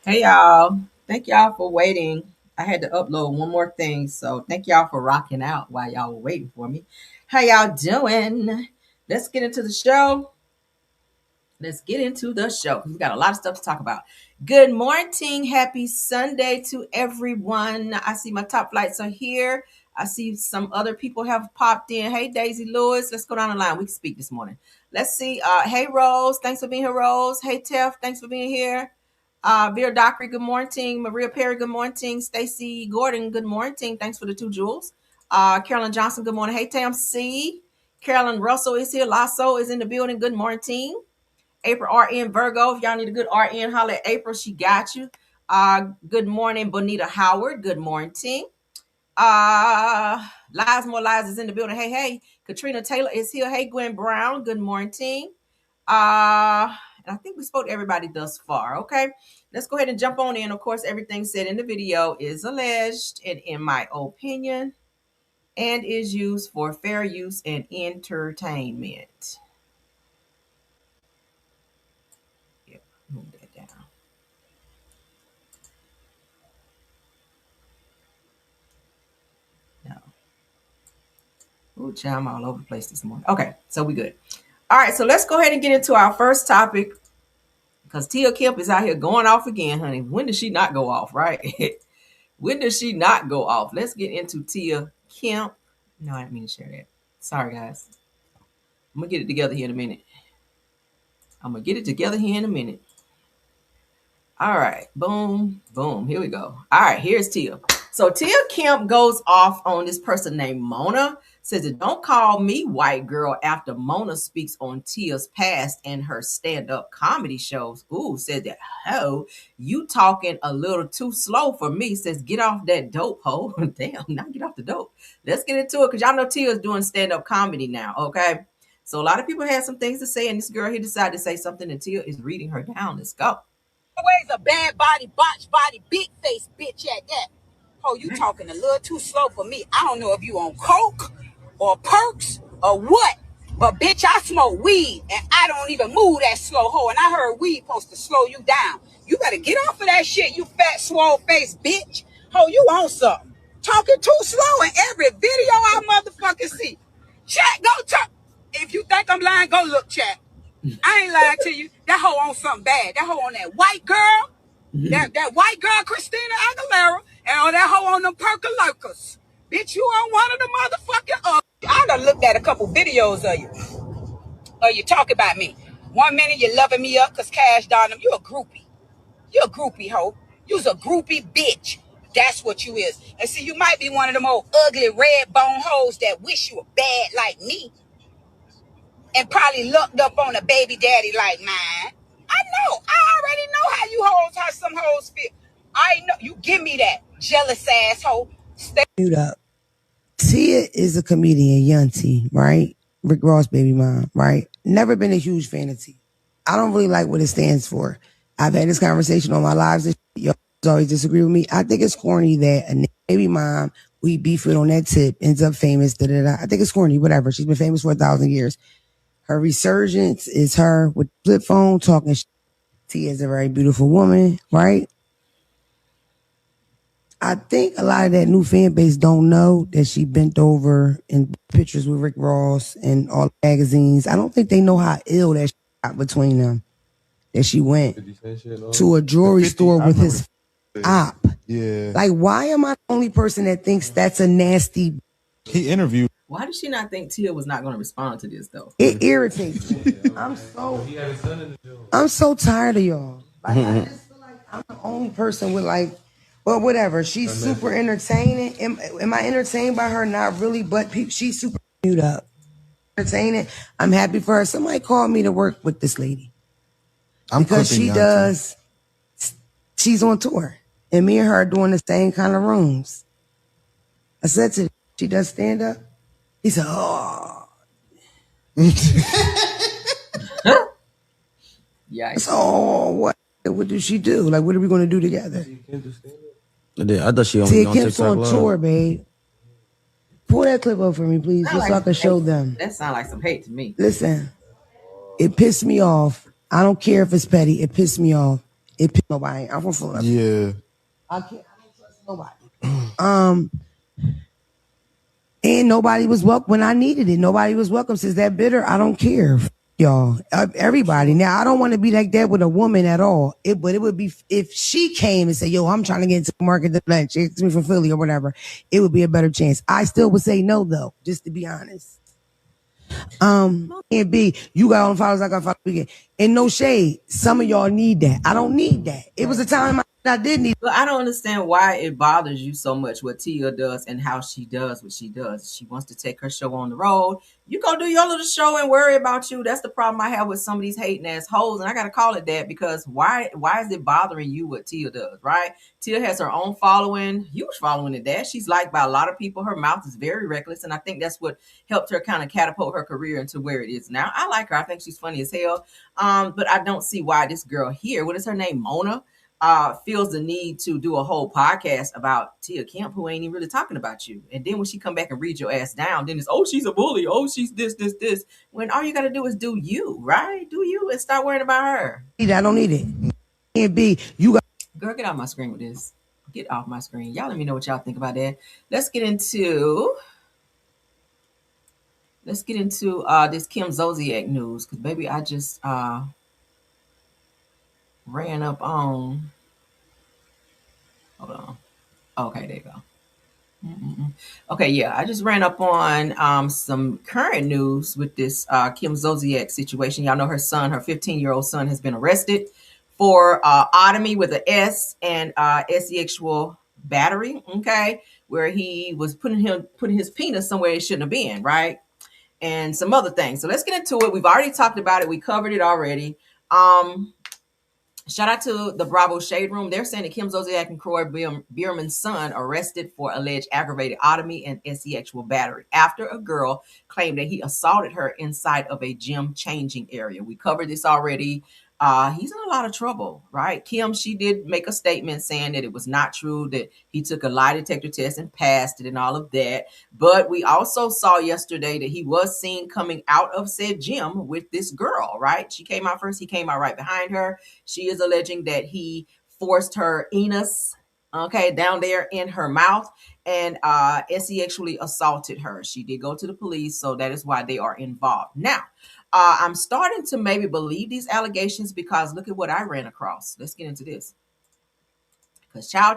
Hey y'all. Thank y'all for waiting. I had to upload one more thing, so thank y'all for rocking out while y'all were waiting for me. How y'all doing? Let's get into the show. Let's get into the show. We got a lot of stuff to talk about. Good morning. Happy Sunday to everyone. I see my top flights are here. I see some other people have popped in. Hey, Daisy Lewis. Let's go down the line. We can speak this morning. Let's see. Hey, Rose. Thanks for being here, Rose. Hey, Teff. Thanks for being here. Vera Dockery, good morning. Maria Perry, good morning. Stacy Gordon, good morning. Thanks for the 2 jewels. Carolyn Johnson, good morning. Hey, Tam C. Carolyn Russell is here. Lasso is in the building. Good morning. April RN Virgo. If y'all need a good RN, holler at April. She got you. Good morning, Bonita Howard. Good morning. Lies More Lies is in the building. Hey, hey. Katrina Taylor is here. Hey, Gwen Brown. Good morning. And I think we spoke to everybody thus far. Okay. Let's go ahead and jump on in. Of course, everything said in the video is alleged and in my opinion and is used for fair use and entertainment. Yep, move that down. Ooh, child, I'm all over the place this morning. Okay, so we good. All right, so let's go ahead and get into our first topic because Tia Kemp is out here going off again, honey. When does she not go off, right? When does she not go off? Let's get into Tia Kemp. No, I didn't mean to share that. Sorry, guys. I'm going to get it together here in a minute. All right. Boom, boom. Here we go. All right, here's Tia. So Tia Kemp goes off on this person named Mona. Says that don't call me white girl after Mona speaks on Tia's past and her stand-up comedy shows. Ooh, said that, ho, you talking a little too slow for me. Says get off that dope, ho. Damn, now get off the dope. Let's get into it because y'all know Tia's doing stand-up comedy now, okay? So a lot of people had some things to say, and this girl here decided to say something, and Tia is reading her down. Let's go. Always a bad body, botch body, big face bitch at that. Oh, you talking a little too slow for me. I don't know if you on coke or perks or what. But bitch, I smoke weed and I don't even move that slow hoe. And I heard weed supposed to slow you down. You better get off of that shit, you fat swole face bitch. Ho, you on something. Talking too slow in every video I motherfucking see. Chat, go talk. If you think I'm lying, go look, chat. I ain't lying to you. That hoe on something bad. That hoe on that white girl. That white girl, Christina Aguilera. And on that hoe on them percolocas. Bitch, you on one of the motherfucking I done looked at a couple videos of you. You talk about me. 1 minute you loving me up because cash down them. You a groupie. You a groupie hoe. You's a groupie bitch. That's what you is. And see, you might be one of them old ugly red bone hoes that wish you were bad like me. And probably looked up on a baby daddy like mine. I know. I already know how you hoes, how some hoes feel. I know. You give me that jealous asshole. Stay Mute up. Tia is a comedian, young T, right? Rick Ross' baby mom, right? Never been a huge fan of Tia. I don't really like what it stands for. I've had this conversation on my lives. Y'all always disagree with me. I think it's corny that a baby mom we beef with on that tip ends up famous. I think it's corny, whatever. She's been famous for 1,000 years. Her resurgence is her with flip phone talking shit. Tia is a very beautiful woman, right? I think a lot of that new fan base don't know that she bent over in pictures with Rick Ross and all the magazines. I don't think they know how ill that shit got between them. That she went to a jewelry store with his op. Yeah. Like, why am I the only person that thinks that's a nasty? He interviewed. Why did she not think Tia was not going to respond to this though? It irritates me. I'm so tired of y'all. Like, I just feel like I'm the only person with like, well, whatever. She's super entertaining. Am I entertained by her? Not really, but she's super mute up. Entertaining. I'm happy for her. Somebody called me to work with this lady. Because she does, she's on tour. And me and her are doing the same kind of rooms. I said to her, she does stand up. He said, oh. Yeah. So what does she do? Like, what are we going to do together? I thought she Tia Kemp's on tour, babe. Pull that clip up for me, please, just so I can show them. That sounds like some hate to me. Listen, it pissed me off. I don't care if it's petty. It pissed me off. It pissed nobody. I'm from Philadelphia. Yeah. I don't trust nobody. And nobody was welcome when I needed it. Nobody was welcome. Since that bitter, I don't care. Y'all, everybody. Now, I don't want to be like that with a woman at all. But it would be if she came and said, "Yo, I'm trying to get into the market to lunch. It's me from Philly or whatever." It would be a better chance. I still would say no, though, just to be honest. And B, you got on followers, I got followers. And no shade. Some of y'all need that. I don't need that. It was a time I did need. But I don't understand why it bothers you so much what Tia does and how she does what she does. She wants to take her show on the road. You go do your little show and worry about you. That's the problem I have with some of these hating ass hoes, and I gotta call it that because why is it bothering you what Tia does, right? Tia has her own following, huge following at that. She's liked by a lot of people. Her mouth is very reckless, and I think that's what helped her kind of catapult her career into where it is now. I like her. I think she's funny as hell. But I don't see why this girl here, what is her name, Mona? Feels the need to do a whole podcast about Tia Kemp, who ain't even really talking about you. And then when she come back and read your ass down, then it's, oh, she's a bully. Oh, she's this. When all you got to do is do you, right? Do you and start worrying about her. I don't need it. And B, you got. Girl, get off my screen with this. Get off my screen. Y'all let me know what y'all think about that. Let's get into this Kim Zoliack news. Because, baby, I just ran up on. Hold on. Okay, there you go. Mm-mm. Okay, yeah, I just ran up on some current news with this Kim Zoliack situation. Y'all know her son, her 15-year-old son, has been arrested for otomy with an S and sexual battery. Okay, where he was putting his penis somewhere it shouldn't have been, right? And some other things. So let's get into it. We've already talked about it. We covered it already. Shout out to the Bravo Shade Room. They're saying that Kim Zoliack and Croy Bierman's son arrested for alleged aggravated otomy and sexual battery after a girl claimed that he assaulted her inside of a gym changing area. We covered this already. He's in a lot of trouble, right? Kim, she did make a statement saying that it was not true, that he took a lie detector test and passed it and all of that. But we also saw yesterday that he was seen coming out of said gym with this girl, right? She came out first. He came out right behind her. She is alleging that he forced her anus, okay, down there in her mouth and sexually assaulted her. She did go to the police, so that is why they are involved. Now, I'm starting to maybe believe these allegations because look at what I ran across. Let's get into this. Because chow.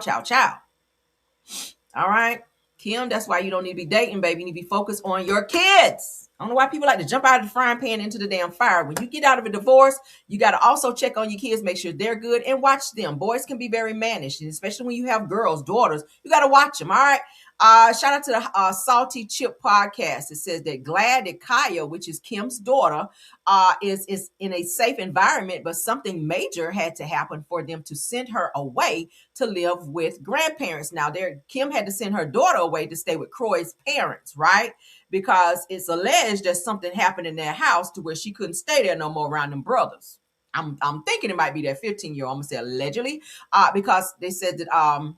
All right. Kim, that's why you don't need to be dating, baby. You need to be focused on your kids. I don't know why people like to jump out of the frying pan into the damn fire. When you get out of a divorce, you got to also check on your kids, make sure they're good, and watch them. Boys can be very mannish, and especially when you have girls, daughters, you got to watch them, all right? Shout out to the Salty Chip podcast. It says that glad that Kaya, which is Kim's daughter, is in a safe environment, but something major had to happen for them to send her away to live with grandparents. Now, Kim had to send her daughter away to stay with Croy's parents, right? Because it's alleged that something happened in their house to where she couldn't stay there no more around them brothers. I'm thinking it might be that 15-year-old. I'm gonna say allegedly, because they said that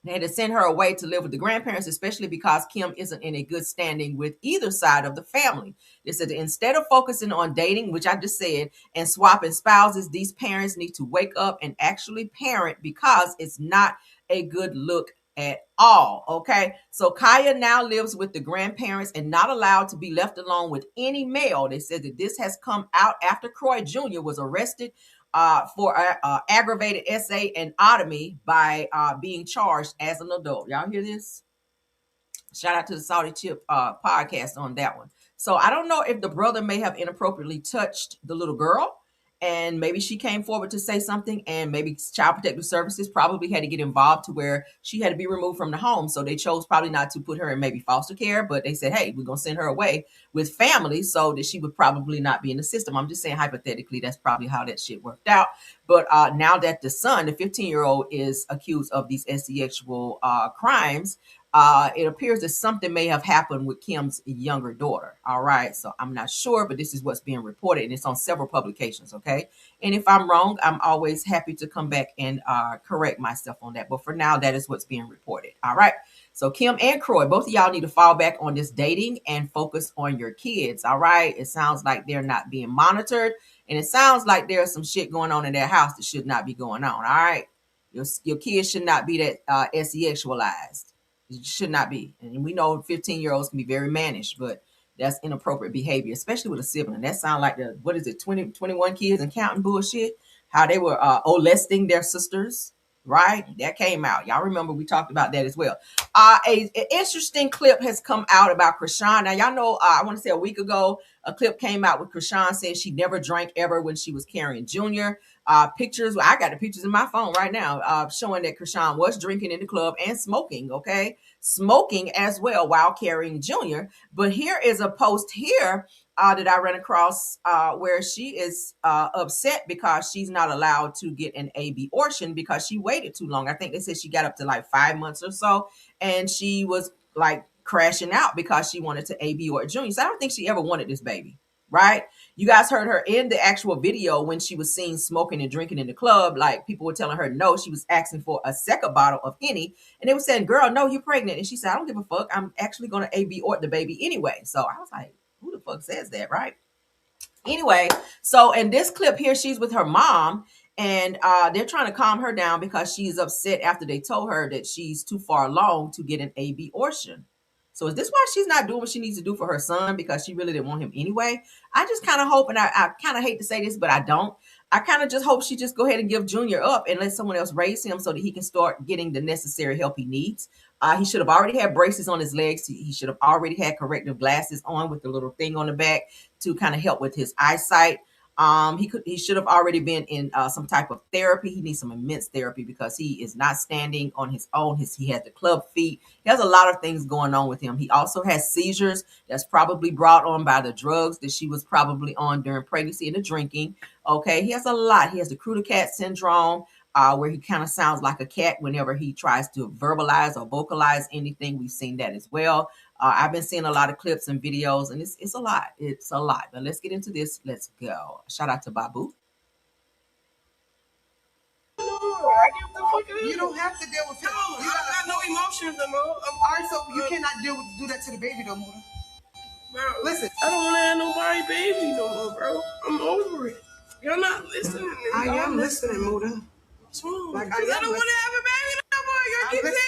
they had to send her away to live with the grandparents, especially because Kim isn't in a good standing with either side of the family. They said that instead of focusing on dating, which I just said, and swapping spouses, these parents need to wake up and actually parent because it's not a good look at all. Okay. So Kaya now lives with the grandparents and not allowed to be left alone with any male. They said that this has come out after Croy Jr. was arrested for aggravated SA and otomy by being charged as an adult. Y'all hear this? Shout out to the Salty Chip podcast on that one. So I don't know if the brother may have inappropriately touched the little girl, and maybe she came forward to say something, and maybe Child Protective Services probably had to get involved to where she had to be removed from the home. So they chose probably not to put her in maybe foster care, but they said, hey, we're going to send her away with family so that she would probably not be in the system. I'm just saying hypothetically, that's probably how that shit worked out. But now that the son, the 15-year-old, is accused of these sexual crimes, it appears that something may have happened with Kim's younger daughter. All right. So I'm not sure, but this is what's being reported, and it's on several publications. Okay. And if I'm wrong, I'm always happy to come back and correct myself on that. But for now, that is what's being reported. All right. So Kim and Croy, both of y'all need to fall back on this dating and focus on your kids. All right. It sounds like they're not being monitored. And it sounds like there's some shit going on in their house that should not be going on. All right. Your kids should not be that sexualized. It should not be. And we know 15-year-olds can be very mannish, but that's inappropriate behavior, especially with a sibling. That sounds like the, what is it, 20, 21 kids and counting bullshit. How they were molesting their sisters, right? That came out. Y'all remember we talked about that as well. An interesting clip has come out about Krishan. Now, y'all know, I want to say a week ago, a clip came out with Krishan saying she never drank ever when she was carrying Junior. Pictures, I got the pictures in my phone right now, showing that Krishan was drinking in the club and smoking, okay? Smoking as well while carrying Junior. But here is a post here that I ran across where she is upset because she's not allowed to get an abortion because she waited too long. I think they said she got up to like 5 months or so, and she was like crashing out because she wanted to abort Junior. So I don't think she ever wanted this baby, right? You guys heard her in the actual video when she was seen smoking and drinking in the club. Like people were telling her no. She was asking for a second bottle of Henny, and they were saying, "Girl, no, you're pregnant." And she said, "I don't give a fuck. I'm actually going to abort the baby anyway." So I was like, who the fuck says that, right? Anyway, so in this clip here, she's with her mom, and they're trying to calm her down because she's upset after they told her that she's too far along to get an abortion. So is this why she's not doing what she needs to do for her son, because she really didn't want him anyway? I just kind of hope, and I kind of hate to say this, but I don't. I kind of just hope she just go ahead and give Junior up and let someone else raise him so that he can start getting the necessary help he needs. He should have already had braces on his legs. He should have already had corrective glasses on with the little thing on the back to kind of help with his eyesight. He should have already been in some type of therapy. He needs some immense therapy because he is not standing on his own. He has the club feet. He has a lot of things going on with him. He also has seizures that's probably brought on by the drugs that she was probably on during pregnancy and the drinking. Okay, he has a lot. He has the Cruder cat syndrome, where he kind of sounds like a cat whenever he tries to verbalize or vocalize anything. We've seen that as well. I've been seeing a lot of clips and videos, and it's a lot. It's a lot. But let's get into this. Let's go. Shout out to Babu. You don't have to deal with it. You got no emotions no more. All right, so you cannot do that to the baby no more. Bro, listen, I don't want to have nobody baby no more, bro. I'm over it. You're not listening to me. I am listening, Muda. What's wrong? Like, I don't want to have a baby no more. Y'all keep saying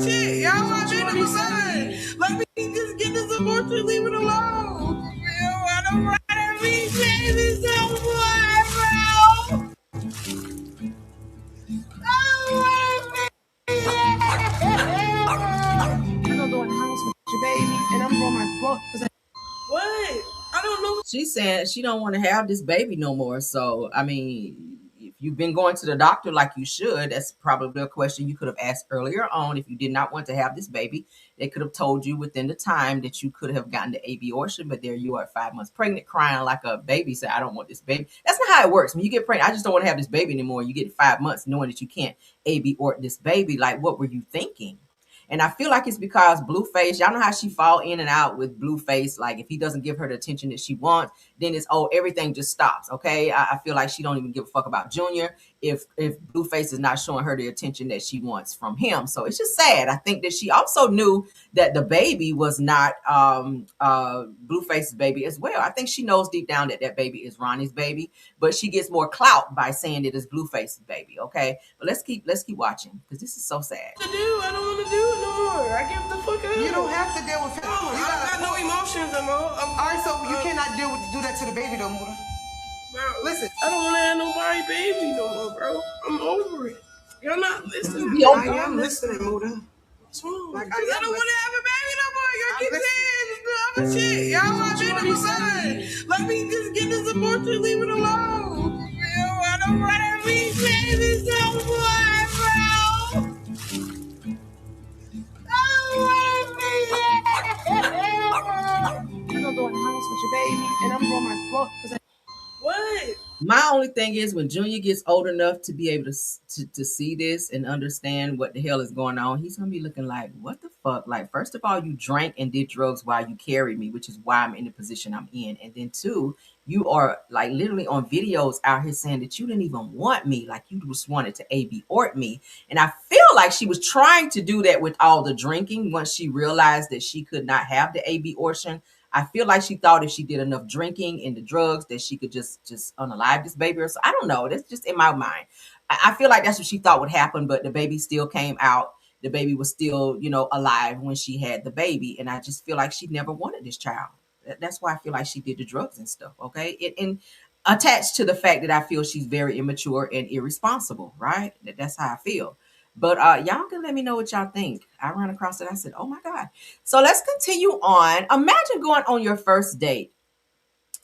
shit. Y'all want me to be son. Let me just get this abortion. Leave it alone. I don't want to be baby no more, bro. I'm gonna go in the house with your baby, and I'm going my book. What? I don't know. She's saying she don't want to have this baby no more. So, I mean, if you've been going to the doctor like you should, that's probably a question you could have asked earlier on. If you did not want to have this baby, they could have told you within the time that you could have gotten the abortion. But there you are, 5 months pregnant, crying like a baby. Say, I don't want this baby. That's not how it works. When you get pregnant, I just don't want to have this baby anymore. You get 5 months knowing that you can't abort this baby. Like, what were you thinking? And I feel like it's because Blueface, y'all know how she fall in and out with Blueface. Like if he doesn't give her the attention that she wants, then it's, oh, everything just stops. Okay. I feel like she don't even give a fuck about Junior if Blueface is not showing her the attention that she wants from him. So it's just sad. I think that she also knew that the baby was not Blueface's baby as well. I think she knows deep down that that baby is Ronnie's baby, but she gets more clout by saying it is Blueface's baby. Okay. But let's keep watching because this is so sad. I don't want to do it no more. I give the fuck up. You don't have to deal with it. You got no emotions no more. All right, so you cannot do that to the baby no more. Bro, listen, I don't want to have nobody baby no more, bro. I'm over it. You're not listening. I am listening, Muda. What's wrong? Like, I don't want to have a baby no more. Y'all keep saying shit. Y'all want me to be son. Let me just get this abortion. Leave it alone. I don't want to be baby no more, bro. I'm gonna go in the house with your baby, and I'm going my book. What? My only thing is when Junior gets old enough to be able to see this and understand what the hell is going on, he's gonna be looking like, what the fuck? Like, first of all, you drank and did drugs while you carried me, which is why I'm in the position I'm in. And then two, you are like literally on videos out here saying that you didn't even want me, like you just wanted to AB ort me. And I feel like she was trying to do that with all the drinking once she realized that she could not have the AB ortion. I feel like she thought if she did enough drinking and the drugs that she could just unalive this baby or so. I don't know. That's just in my mind. I feel like that's what she thought would happen, but the baby still came out. The baby was still, alive when she had the baby. And I just feel like she never wanted this child. That's why I feel like she did the drugs and stuff. Okay. And attached to the fact that I feel she's very immature and irresponsible, right? That's how I feel. But y'all can let me know what y'all think. I ran across it. I said, oh my God. So let's continue on. Imagine going on your first date.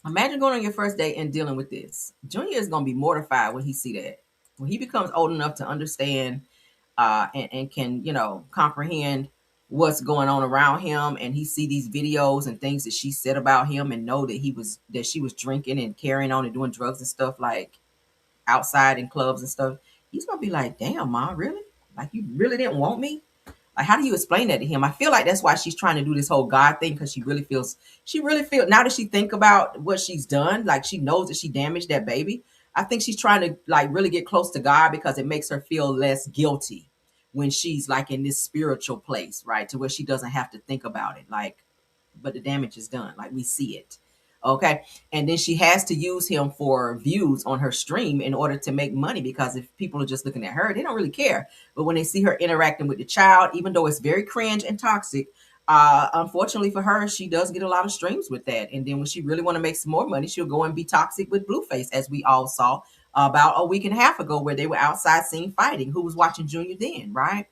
Imagine going on your first date and dealing with this. Junior is going to be mortified when he see that. When he becomes old enough to understand and can, comprehend what's going on around him, and he see these videos and things that she said about him and know that she was drinking and carrying on and doing drugs and stuff like outside in clubs and stuff, he's gonna be like, damn, Ma, really? Like you really didn't want me? Like, how do you explain that to him? I feel like that's why she's trying to do this whole God thing, because she really feels now that she think about what she's done, like she knows that she damaged that baby. I think she's trying to like really get close to God because it makes her feel less guilty when she's like in this spiritual place, right? To where she doesn't have to think about it. Like, but the damage is done. Like we see it. Okay. And then she has to use him for views on her stream in order to make money, because if people are just looking at her, they don't really care. But when they see her interacting with the child, even though it's very cringe and toxic, unfortunately for her, she does get a lot of streams with that. And then when she really want to make some more money, she'll go and be toxic with Blueface, as we all saw about a week and a half ago, where they were outside seen fighting. Who was watching Junior then, right?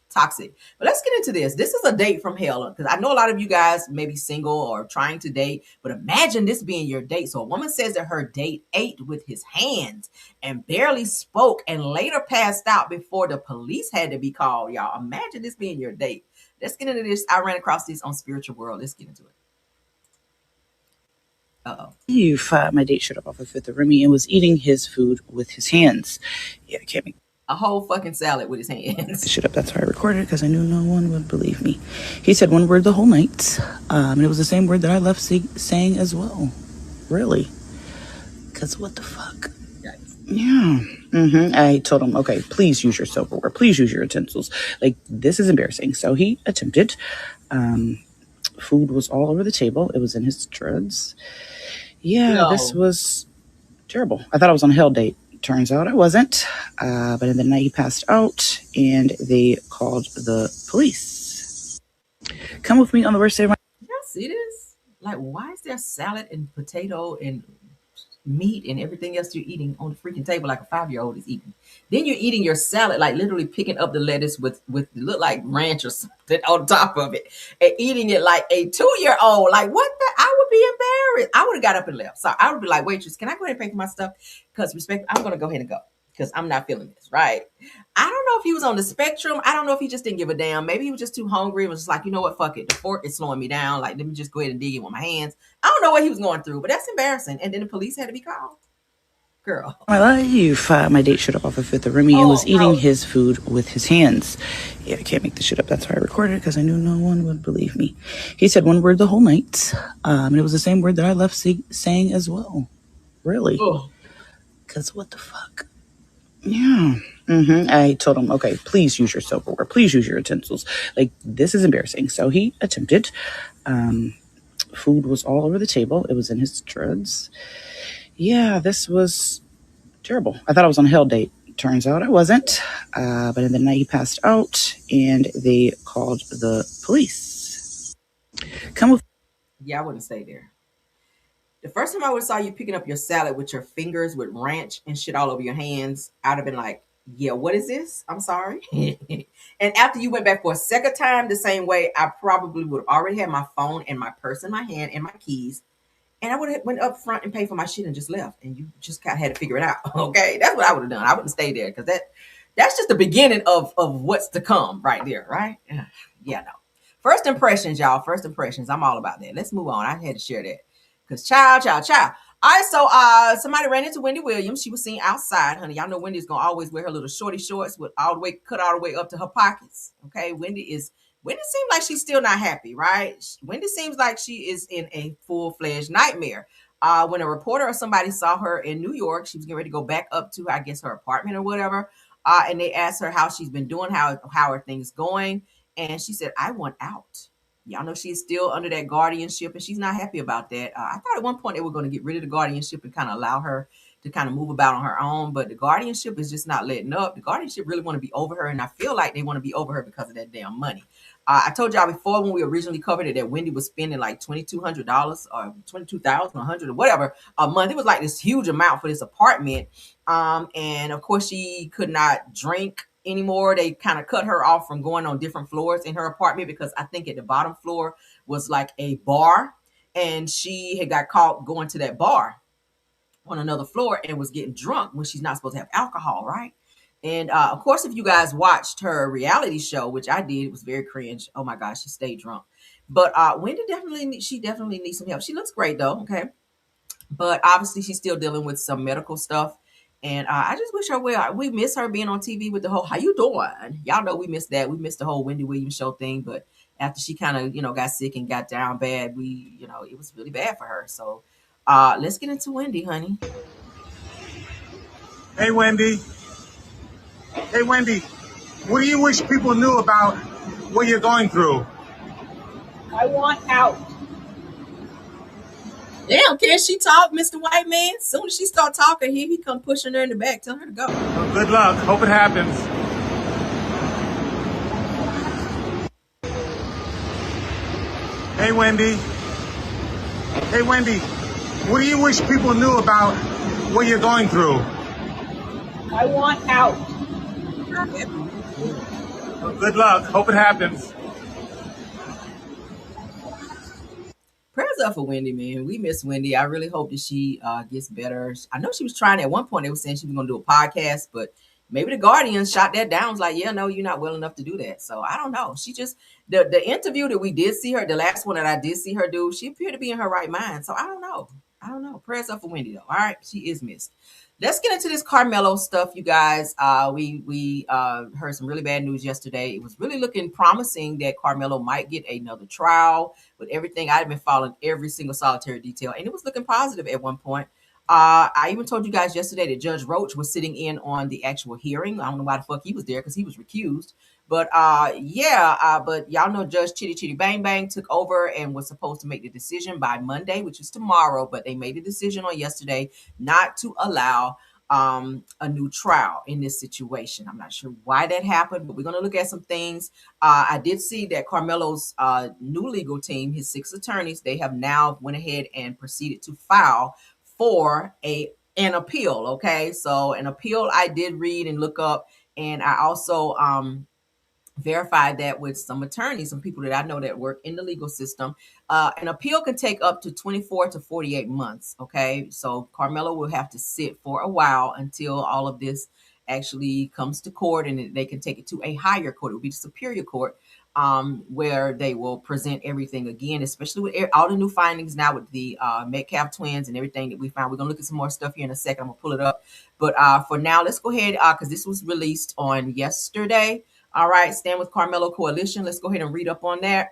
Toxic. But let's get into this. This is a date from hell, because I know a lot of you guys may be single or trying to date, but imagine this being your date. So a woman says that her date ate with his hands and barely spoke and later passed out before the police had to be called. Y'all, imagine this being your date. Let's get into this. I ran across this on Spiritual World. Let's get into it. My date showed up off of Fifth Remy and was eating his food with his hands. Yeah, I can't make a whole fucking salad with his hands. shit up. That's why I recorded it, because I knew no one would believe me. He said one word the whole night, and it was the same word that I left saying as well. Really? Because what the fuck? Yeah. I told him, okay, please use your silverware. Please use your utensils. Like, this is embarrassing. So he attempted. Food was all over the table. It was in his dreads. Yeah, this was terrible. I thought I was on a hell date. Turns out I wasn't. But in the night he passed out, and they called the police. Come with me on the worst day of my... Y'all see this? Like, why is there salad and potato and meat and everything else you're eating on the freaking table like a 5-year-old is eating? Then you're eating your salad, like literally picking up the lettuce with look like ranch or something on top of it, and eating it like a 2-year-old. Like, what the? I would be embarrassed. I would have got up and left. So I would be like, waitress, can I go ahead and pay for my stuff? Because respect, I'm gonna go ahead and go, because I'm not feeling this, right? I don't know if he was on the spectrum. I don't know if he just didn't give a damn. Maybe he was just too hungry and was just like, you know what, fuck it. The fork is slowing me down. Like, let me just go ahead and dig it with my hands. I don't know what he was going through, but that's embarrassing. And then the police had to be called. Girl. My life. My date showed up off of Fifth Remy and was eating his food with his hands. Yeah, I can't make this shit up. That's why I recorded it, because I knew no one would believe me. He said one word the whole night, and it was the same word that I left saying as well. Really? Because what the fuck? Yeah. I told him, okay, please use your silverware. Please use your utensils. Like, this is embarrassing. So he attempted. Food was all over the table. It was in his dreads. Yeah, this was terrible. I thought I was on a hell date. Turns out I wasn't. But in the night he passed out, and they called the police. Come with... Yeah, I wouldn't stay there. The first time I would have saw you picking up your salad with your fingers with ranch and shit all over your hands, I'd have been like, yeah, what is this? I'm sorry. And after you went back for a second time the same way, I probably would have already had my phone and my purse in my hand and my keys. And I would have went up front and paid for my shit and just left. And you just kind of had to figure it out. Okay. That's what I would have done. I wouldn't stay there, because that's just the beginning of what's to come right there, right? Yeah, no. First impressions, y'all. First impressions. I'm all about that. Let's move on. I had to share that. Because child. All right, so somebody ran into Wendy Williams. She was seen outside, honey. Y'all know Wendy's gonna always wear her little shorty shorts with all the way cut all the way up to her pockets. Okay, Wendy seems like she's still not happy, right? Wendy seems like she is in a full-fledged nightmare. When a reporter or somebody saw her in New York, she was getting ready to go back up to, I guess, her apartment or whatever. And they asked her how she's been doing, how are things going, and she said, "I want out." Y'all know she's still under that guardianship, and she's not happy about that. I thought at one point they were going to get rid of the guardianship and kind of allow her to kind of move about on her own, but the guardianship is just not letting up. The guardianship really want to be over her, and I feel like they want to be over her because of that damn money. I told y'all before when we originally covered it that Wendy was spending like $2,200 or 22,100 or whatever a month. It was like this huge amount for this apartment, and of course she could not drink anymore. They kind of cut her off from going on different floors in her apartment because I think at the bottom floor was like a bar, and she had got caught going to that bar on another floor and was getting drunk when she's not supposed to have alcohol, right? And of course, if you guys watched her reality show, which I did, it was very cringe. Oh my gosh, she stayed drunk. But Wendy definitely needs some help. She looks great though, okay, but obviously she's still dealing with some medical stuff. And I just wish her well. We miss her being on TV with the whole "How you doing?" Y'all know we missed that. We missed the whole Wendy Williams show thing. But after she kind of got sick and got down bad, it was really bad for her. So let's get into Wendy, honey. Hey, Wendy. Hey, Wendy. What do you wish people knew about what you're going through? I want out. Damn, can she talk, Mr. White Man? As soon as she start talking, here he come pushing her in the back, telling her to go. Well, good luck. Hope it happens. Hey, Wendy. Hey, Wendy. What do you wish people knew about what you're going through? I want out. Well, good luck. Hope it happens. Prayers up for Wendy, man. We miss Wendy. I really hope that she gets better. I know she was trying at one point. They were saying she was going to do a podcast, but maybe the Guardian shot that down. Was like, yeah, no, you're not well enough to do that. So I don't know. She just the interview that we did see her, the last one that I did see her do, she appeared to be in her right mind. So I don't know. I don't know. Prayers up for Wendy though. All right, she is missed. Let's get into this Karmelo stuff, you guys. We heard some really bad news yesterday. It was really looking promising that Karmelo might get another trial. With everything, I've been following every single solitary detail, and it was looking positive at one point. I even told you guys yesterday that Judge Roach was sitting in on the actual hearing. I don't know why the fuck he was there because he was recused. But but y'all know Judge Chitty Chitty Bang Bang took over and was supposed to make the decision by Monday, which is tomorrow. But they made a decision on yesterday not to allow a new trial in this situation. I'm not sure why that happened, but we're going to look at some things. I did see that Karmelo's new legal team, his 6 attorneys, they have now went ahead and proceeded to file for an appeal. Okay, so an appeal I did read and look up, and I also verified that with some attorneys, some people that I know that work in the legal system. An appeal can take up to 24 to 48 months. Okay, so Karmelo will have to sit for a while until all of this actually comes to court, and they can take it to a higher court. It will be the Superior Court, where they will present everything again, especially with all the new findings now with the Metcalf twins and everything that we found. We're gonna look at some more stuff here in a second. I'm gonna pull it up, but for now, let's go ahead because this was released on yesterday. All right, Stand with Karmelo Coalition. Let's go ahead and read up on that.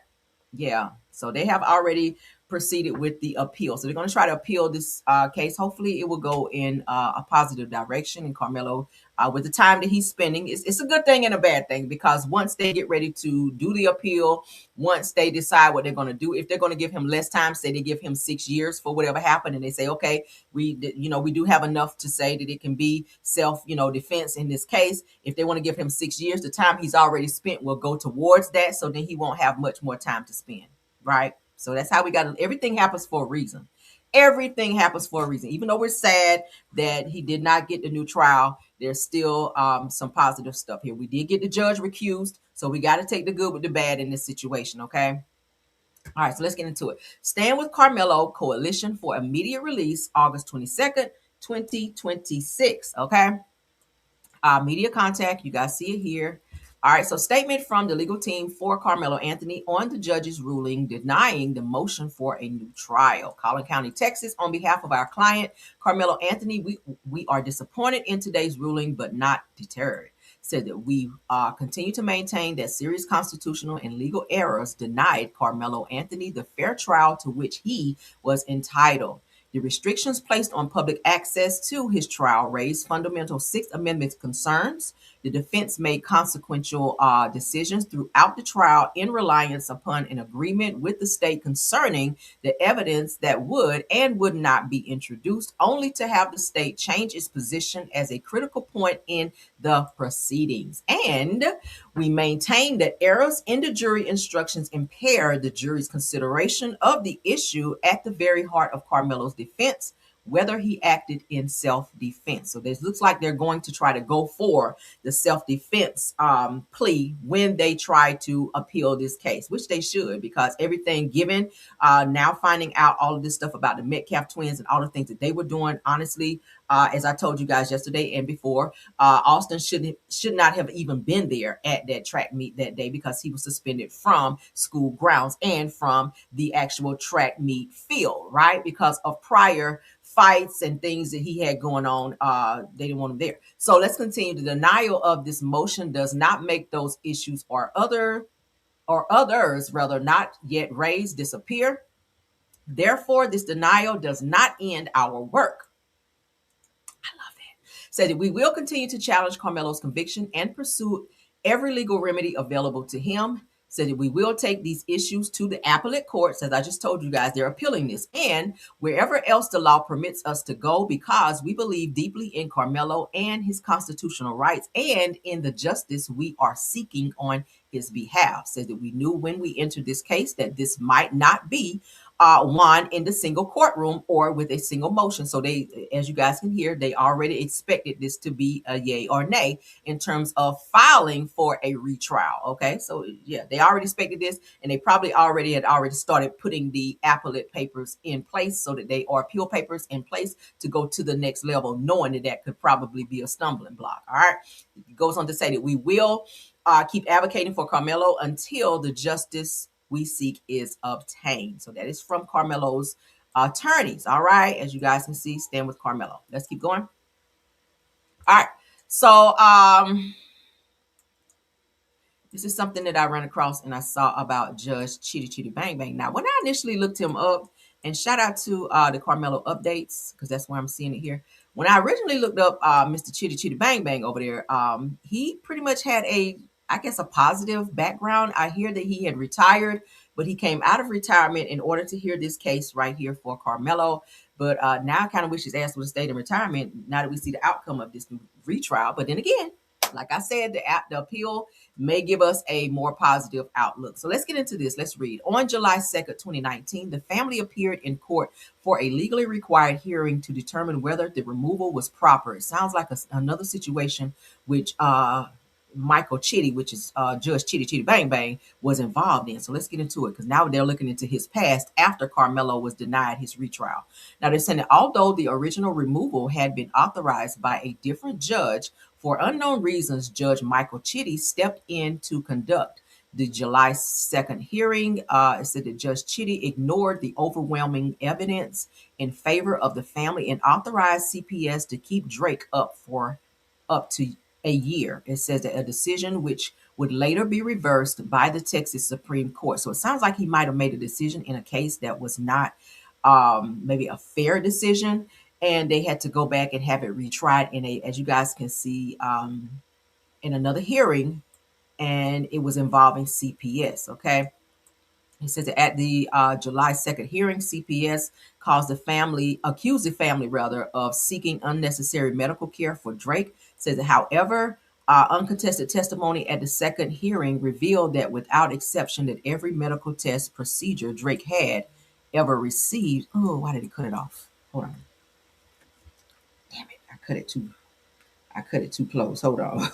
Yeah, so they have already proceeded with the appeal. So they're going to try to appeal this case. Hopefully, it will go in a positive direction. And Karmelo, with the time that he's spending, it's a good thing and a bad thing because once they get ready to do the appeal, once they decide what they're going to do, if they're going to give him less time, say they give him 6 years for whatever happened, and they say, okay, we do have enough to say that it can be self defense in this case. If they want to give him 6 years, the time he's already spent will go towards that, so then he won't have much more time to spend, right? So that's how we got. Everything happens for a reason. Everything happens for a reason. Even though we're sad that he did not get the new trial, there's still some positive stuff here. We did get the judge recused, so we got to take the good with the bad in this situation, okay? All right, so let's get into it. Stand with Karmelo Coalition for immediate release, August 22nd, 2026, okay? Media contact, you guys see it here. All right, so statement from the legal team for Karmelo Anthony on the judge's ruling denying the motion for a new trial. Collin County, Texas, on behalf of our client, Karmelo Anthony, we are disappointed in today's ruling, but not deterred. Said that we continue to maintain that serious constitutional and legal errors denied Karmelo Anthony the fair trial to which he was entitled. The restrictions placed on public access to his trial raised fundamental Sixth Amendment concerns. The defense made consequential decisions throughout the trial in reliance upon an agreement with the state concerning the evidence that would and would not be introduced, only to have the state change its position as a critical point in the proceedings. And we maintain that errors in the jury instructions impair the jury's consideration of the issue at the very heart of Karmelo's defense, whether he acted in self-defense. So this looks like they're going to try to go for the self-defense plea when they try to appeal this case, which they should, because everything given, now finding out all of this stuff about the Metcalf twins and all the things that they were doing, honestly, as I told you guys yesterday and before, Austin should not have even been there at that track meet that day because he was suspended from school grounds and from the actual track meet field, right? Because of prior fights and things that he had going on. They didn't want him there. So let's continue. The denial of this motion does not make those issues or others rather not yet raised disappear. Therefore, this denial does not end our work. I love that. Said that we will continue to challenge Karmelo's conviction and pursue every legal remedy available to him. Said that we will take these issues to the appellate courts. As I just told you guys, they're appealing this, and wherever else the law permits us to go, because we believe deeply in Karmelo and his constitutional rights and in the justice we are seeking on his behalf. Said that we knew when we entered this case that this might not be won in the single courtroom or with a single motion. So they, as you guys can hear, they already expected this to be a yay or nay in terms of filing for a retrial. Okay, so yeah, they already expected this, and they probably had already started putting the appellate papers in place so that they are appeal papers in place to go to the next level, knowing that that could probably be a stumbling block. All right, it goes on to say that we will keep advocating for Karmelo until the justice we seek is obtained. So that is from Karmelo's attorneys. All right, as you guys can see, stand with Karmelo. Let's keep going. All right, so this is something that I ran across and I saw about Judge Chitty Chitty Bang Bang. Now, when I initially looked him up, and shout out to the Karmelo updates, because that's why I'm seeing it here. When I originally looked up Mr. Chitty Chitty Bang Bang over there, he pretty much had I guess, a positive background. I hear that he had retired, but he came out of retirement in order to hear this case right here for Karmelo. But now I kind of wish his ass would have stayed in retirement now that we see the outcome of this retrial. But then again, like I said, the appeal may give us a more positive outlook. So let's get into this. Let's read. On July 2nd, 2019, the family appeared in court for a legally required hearing to determine whether the removal was proper. It sounds like another situation which Michael Chitty, which is Judge Chitty Chitty Bang Bang, was involved in. So let's get into it, because now they're looking into his past after Karmelo was denied his retrial. Now they're saying that although the original removal had been authorized by a different judge, for unknown reasons, Judge Michael Chitty stepped in to conduct the July 2nd hearing. It said that Judge Chitty ignored the overwhelming evidence in favor of the family and authorized CPS to keep Drake up to a year. It says that a decision which would later be reversed by the Texas Supreme Court. So it sounds like he might have made a decision in a case that was not maybe a fair decision, and they had to go back and have it retried in as you guys can see, in another hearing, and it was involving CPS. Okay. He says that at the July 2nd hearing, CPS accused the family rather of seeking unnecessary medical care for Drake. Says that, however, uncontested testimony at the second hearing revealed that without exception, that every medical test procedure Drake had ever received. Oh, why did he cut it off? Hold on. Damn it! I cut it too close. Hold on.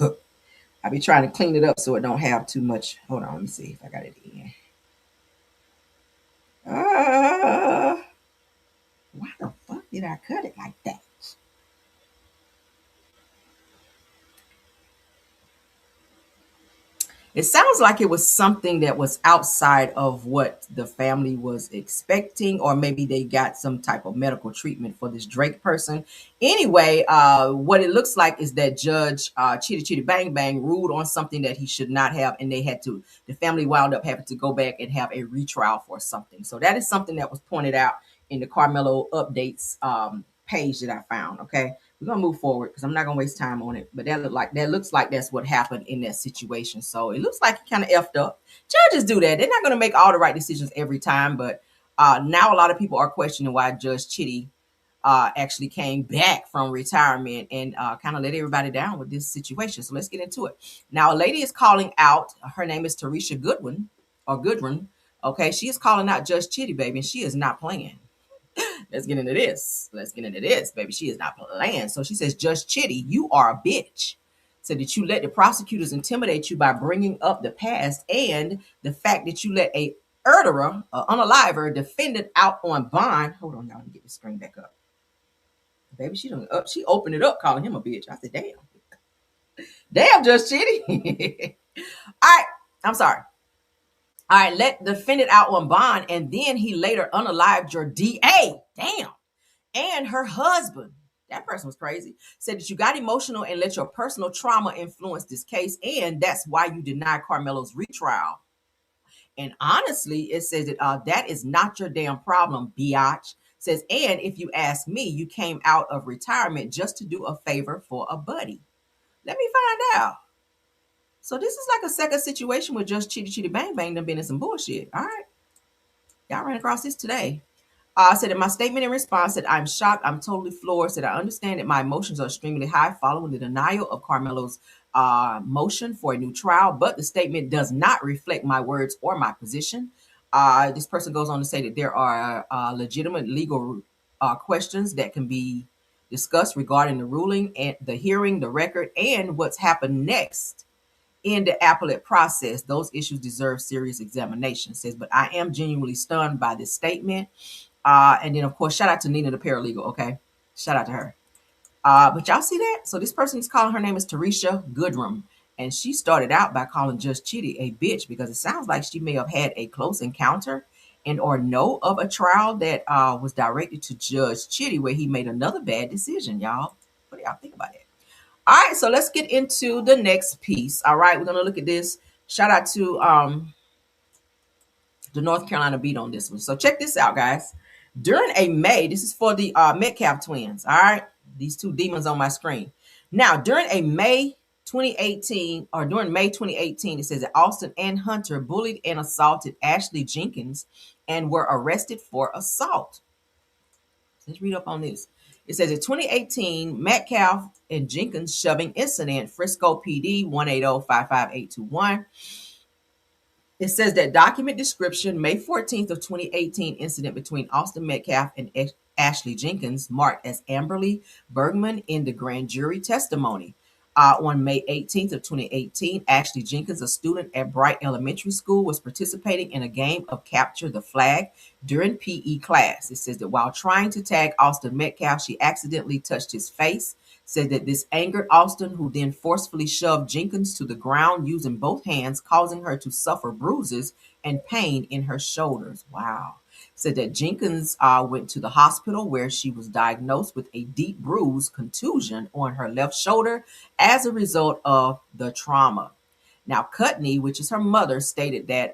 I be trying to clean it up so it don't have too much. Hold on. Let me see if I got it in. Why the fuck did I cut it like that? It sounds like it was something that was outside of what the family was expecting, or maybe they got some type of medical treatment for this Drake person. Anyway, what it looks like is that Judge Chitty Chitty Bang Bang ruled on something that he should not have, and the family wound up having to go back and have a retrial for something. So that is something that was pointed out in the Carmelo updates page that I found. Okay, we're gonna move forward because I'm not gonna waste time on it. But that looks like that's what happened in that situation. So it looks like he kind of effed up. Judges do that. They're not gonna make all the right decisions every time. But now a lot of people are questioning why Judge Chitty actually came back from retirement and kind of let everybody down with this situation. So let's get into it. Now, a lady is calling out. Her name is Teresa Goodwin or Goodwin. Okay, she is calling out Judge Chitty, baby, and she is not playing. Let's get into this. Let's get into this, baby. She is not playing. So she says, Judge Chitty, you are a bitch. So that you let the prosecutors intimidate you by bringing up the past and the fact that you let a murderer, unaliver, defendant out on bond. Hold on, y'all. Let me get the screen back up. Baby, she opened it up calling him a bitch. I said, damn. Damn, Judge Chitty. All right. I'm sorry. All right, let defendant out on bond, and then he later unalived your DA. Damn. And her husband, that person was crazy, said that you got emotional and let your personal trauma influence this case, and that's why you denied Karmelo's retrial. And honestly, it says that that is not your damn problem, biatch. Says, and if you ask me, you came out of retirement just to do a favor for a buddy. Let me find out. So this is like a second situation with just Chitty Chitty Bang Bang done been in some bullshit. All right. Y'all ran across this today. Said in my statement in response that I'm shocked, I'm totally floored. Said I understand that my emotions are extremely high following the denial of Carmelo's motion for a new trial, but the statement does not reflect my words or my position. This person goes on to say that there are legitimate legal questions that can be discussed regarding the ruling and the hearing, the record, and what's happened next in the appellate process. Those issues deserve serious examination. Says, but I am genuinely stunned by this statement. And then, of course, shout out to Nina, the paralegal. Okay. Shout out to her. But y'all see that? So this person is calling, her name is Teresa Goodrum. And she started out by calling Judge Chitty a bitch because it sounds like she may have had a close encounter and or know of a trial that was directed to Judge Chitty where he made another bad decision, y'all. What do y'all think about it? All right, so let's get into the next piece. All right, we're going to look at this. Shout out to the North Carolina beat on this one. So check this out, guys. During a May, this is for the Metcalf twins. All right, these two demons on my screen. Now, during May 2018, it says that Austin and Hunter bullied and assaulted Ashley Jenkins and were arrested for assault. Let's read up on this. It says in 2018, Metcalf and Jenkins shoving incident, Frisco PD 180-55821. It says that document description, May 14th of 2018 incident between Austin Metcalf and Ashley Jenkins marked as Amberly Bergman in the grand jury testimony. On May 18th of 2018, Ashley Jenkins, a student at Bright Elementary School, was participating in a game of capture the flag during PE class. It says that while trying to tag Austin Metcalf, she accidentally touched his face. Said that this angered Austin, who then forcefully shoved Jenkins to the ground using both hands, causing her to suffer bruises and pain in her shoulders. Wow. Said that Jenkins went to the hospital where she was diagnosed with a deep bruise contusion on her left shoulder as a result of the trauma. Now, Cutney, which is her mother, stated that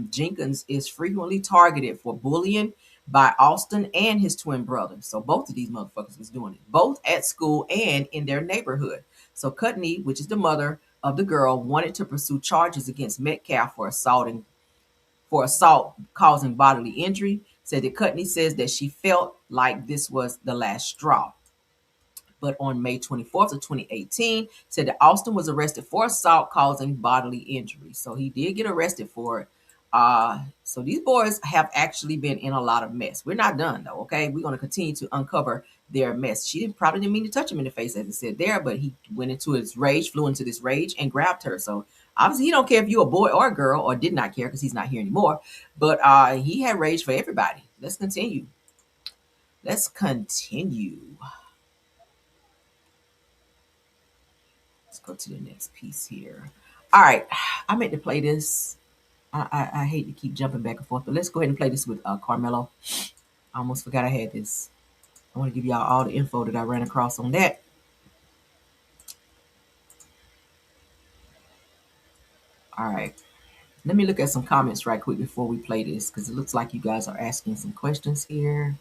Jenkins is frequently targeted for bullying by Austin and his twin brother. So both of these motherfuckers was doing it, both at school and in their neighborhood. So Cutney, which is the mother of the girl, wanted to pursue charges against Metcalf for assault causing bodily injury. Said that Cutney says that she felt like this was the last straw. But on May 24th of 2018, said that Austin was arrested for assault causing bodily injury. So he did get arrested for it. So these boys have actually been in a lot of mess. We're not done though, okay? We're going to continue to uncover their mess. She probably didn't mean to touch him in the face, as it said there, but he went into his rage, flew into this rage, and grabbed her. So obviously he don't care if you're a boy or a girl, or did not care because he's not here anymore. But he had rage for everybody. Let's continue. Let's continue. Let's go to the next piece here. All right, I meant to play this. I hate to keep jumping back and forth, but let's go ahead and play this with Karmelo. I almost forgot I had this. I want to give y'all all the info that I ran across on that. All right. Let me look at some comments right quick before we play this because it looks like you guys are asking some questions here.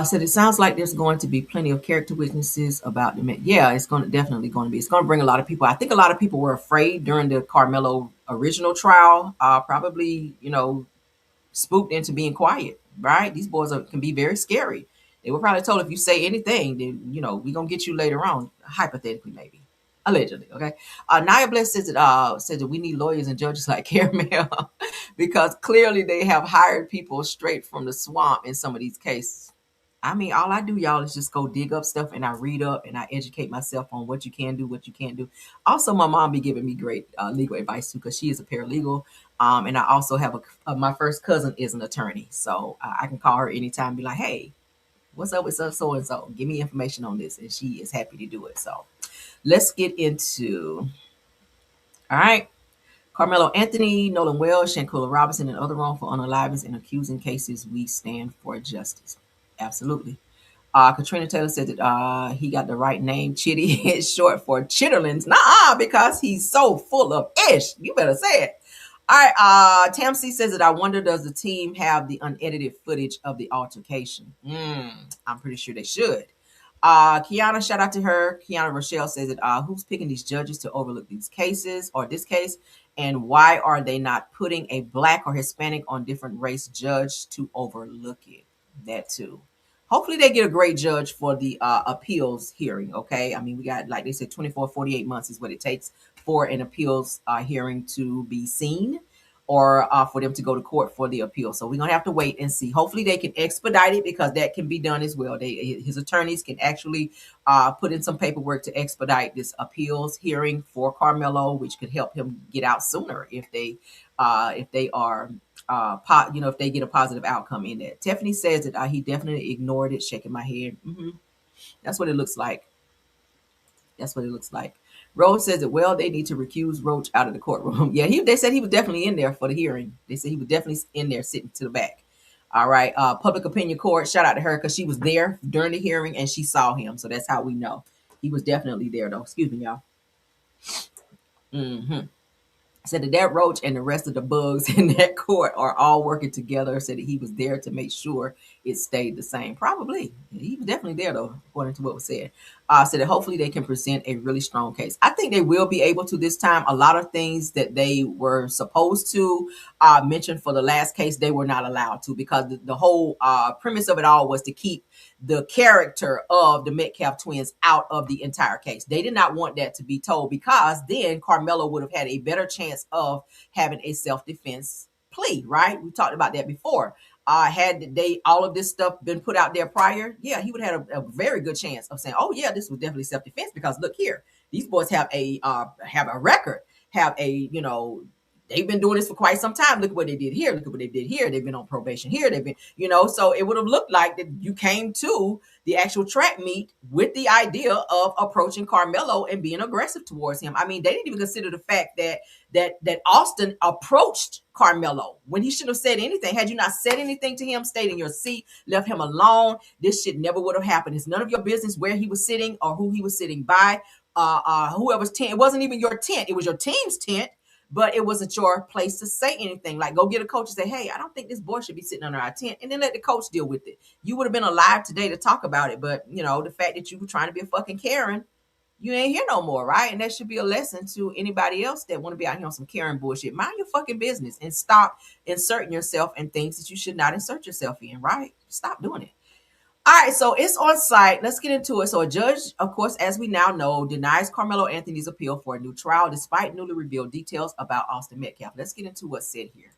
Said it sounds like there's going to be plenty of character witnesses about the men. Yeah, it's going to definitely going to be. It's going to bring a lot of people. I think a lot of people were afraid during the Carmelo original trial. Probably, spooked into being quiet. Right? These boys can be very scary. They were probably told if you say anything, then we're gonna get you later on. Hypothetically, maybe. Allegedly, okay. Nia Bliss says that we need lawyers and judges like Caramel because clearly they have hired people straight from the swamp in some of these cases. I mean, all I do, y'all, is just go dig up stuff and I read up and I educate myself on what you can do, what you can't do. Also, my mom be giving me great legal advice too because she is a paralegal. And I also have my first cousin is an attorney, so I can call her anytime and be like, "Hey, what's up with so and so? Give me information on this," and she is happy to do it. So let's get into. All right. Carmelo Anthony, Nolan Wells, Shankula Robinson, and other wrongful unalivings and accusing cases, we stand for justice. Absolutely. Katrina Taylor said that he got the right name. Chitty is short for chitterlings. Nah, because he's so full of ish. You better say it. All right. Tam C says that I wonder, does the team have the unedited footage of the altercation? I'm pretty sure they should. Kiana, shout out to her. Kiana Rochelle says that who's picking these judges to overlook these cases or this case, and why are they not putting a black or Hispanic on different race judge to overlook it? That too. Hopefully they get a great judge for the appeals hearing. Okay, I mean we got, like they said, 24, 48 months is what it takes for an appeals hearing to be seen or for them to go to court for the appeal. So we're gonna have to wait and see. Hopefully they can expedite it because that can be done as well. His attorneys can actually put in some paperwork to expedite this appeals hearing for Carmelo, which could help him get out sooner if they are if they get a positive outcome in that. Tiffany says that he definitely ignored it, shaking my head. That's what it looks like. That's what it looks like. Rhoa says that, well, they need to recuse Roach out of the courtroom. Yeah, they said he was definitely in there for the hearing. They said he was definitely in there sitting to the back. All right. Public opinion court, shout out to her because she was there during the hearing and she saw him. So that's how we know. He was definitely there, though. Excuse me, y'all. Said that Roach and the rest of the bugs in that court are all working together. Said that he was there to make sure it stayed the same. Probably. He was definitely there, though, according to what was said. Said that hopefully they can present a really strong case. I think they will be able to this time. A lot of things that they were supposed to mention for the last case, they were not allowed to because the whole premise of it all was to keep the character of the Metcalf twins out of the entire case. They did not want that to be told because then Carmelo would have had a better chance of having a self-defense plea, right? We talked about that before. Had they all of this stuff been put out there prior, yeah, he would have had a very good chance of saying, "Oh yeah, this was definitely self-defense." Because look here, these boys have a record, have a they've been doing this for quite some time. Look at what they did here. Look at what they did here. They've been on probation here. They've been, so it would have looked like that you came to the actual track meet with the idea of approaching Carmelo and being aggressive towards him. I mean, they didn't even consider the fact that Austin approached Carmelo when he shouldn't have said anything. Had you not said anything to him, stayed in your seat, left him alone, this shit never would have happened. It's none of your business where he was sitting or who he was sitting by. Whoever's tent, it wasn't even your tent. It was your team's tent. But it wasn't your place to say anything. Like, go get a coach and say, "Hey, I don't think this boy should be sitting under our tent," and then let the coach deal with it. You would have been alive today to talk about it, but the fact that you were trying to be a fucking Karen, you ain't here no more, right? And that should be a lesson to anybody else that want to be out here on some Karen bullshit. Mind your fucking business and stop inserting yourself in things that you should not insert yourself in, right? Stop doing it. All right, so it's on site. Let's get into it. So a judge, of course, as we now know, denies Carmelo Anthony's appeal for a new trial despite newly revealed details about Austin Metcalf. Let's get into what's said here.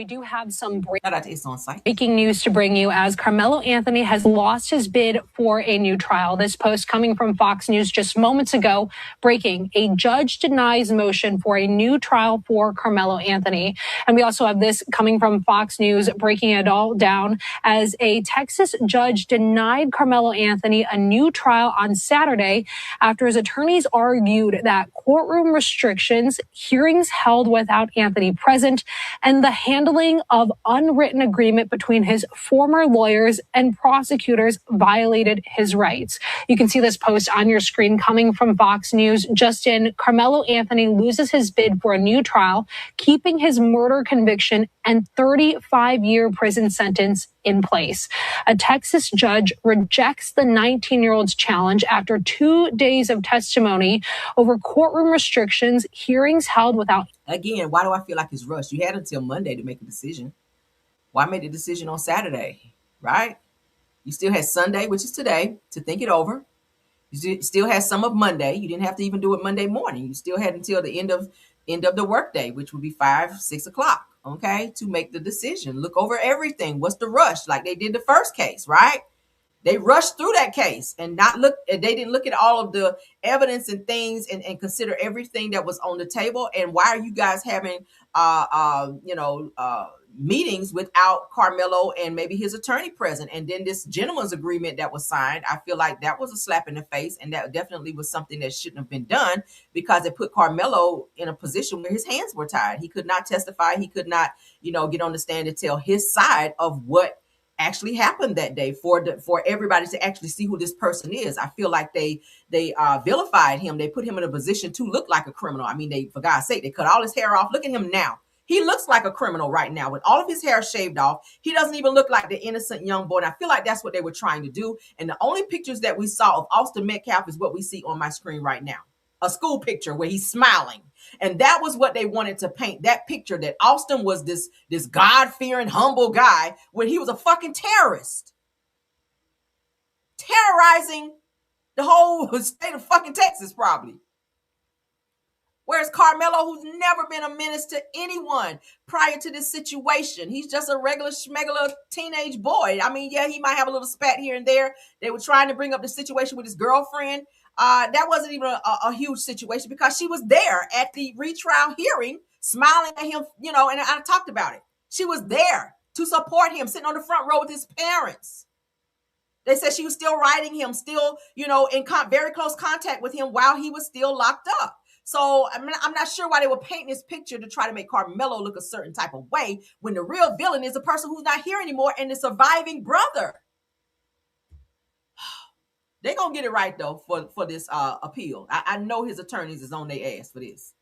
We do have some Shout out to It's On Site. breaking news to bring you as Karmelo Anthony has lost his bid for a new trial. This post coming from Fox News just moments ago, breaking: a judge denies motion for a new trial for Karmelo Anthony. And we also have this coming from Fox News, breaking it all down as a Texas judge denied Karmelo Anthony a new trial on Saturday after his attorneys argued that courtroom restrictions, hearings held without Anthony present, and the handling of unwritten agreement between his former lawyers and prosecutors violated his rights. You can see this post on your screen coming from Fox News. Just in, Karmelo Anthony loses his bid for a new trial, keeping his murder conviction and 35-year prison sentence in place. A Texas judge rejects the 19-year-old's challenge after 2 days of testimony over courtroom restrictions, hearings held without. Again, why do I feel like it's rushed? You had until Monday to make a decision. Why make the decision on Saturday, right? You still had Sunday, which is today, to think it over. You still had some of Monday. You didn't have to even do it Monday morning. You still had until the end of the workday, which would be 5, 6 o'clock, okay, to make the decision. Look over everything. What's the rush? Like they did the first case, right? They rushed through that case and they didn't look at all of the evidence and things and consider everything that was on the table. And why are you guys having meetings without Karmelo and maybe his attorney present? And then this gentleman's agreement that was signed, I feel like that was a slap in the face, and that definitely was something that shouldn't have been done, because it put Karmelo in a position where his hands were tied. He could not testify. He could not, get on the stand and tell his side of what actually happened that day for everybody to actually see who this person is. I feel like they vilified him. They put him in a position to look like a criminal. I mean, for God's sake, they cut all his hair off. Look at him now. He looks like a criminal right now with all of his hair shaved off. He doesn't even look like the innocent young boy. And I feel like that's what they were trying to do. And the only pictures that we saw of Austin Metcalf is what we see on my screen right now. A school picture where he's smiling. And that was what they wanted to paint, that picture that Austin was this God-fearing, humble guy when he was a fucking terrorist. Terrorizing the whole state of fucking Texas, probably. Whereas Karmelo, who's never been a menace to anyone prior to this situation, he's just a regular schmegular teenage boy. I mean, yeah, he might have a little spat here and there. They were trying to bring up the situation with his girlfriend. That wasn't even a huge situation because she was there at the retrial hearing, smiling at him, and I talked about it. She was there to support him, sitting on the front row with his parents. They said she was still writing him, still, in very close contact with him while he was still locked up. So I'm not sure why they were painting this picture to try to make Karmelo look a certain type of way when the real villain is the person who's not here anymore and the surviving brother. They're going to get it right, though, for this appeal. I know his attorneys is on their ass for this.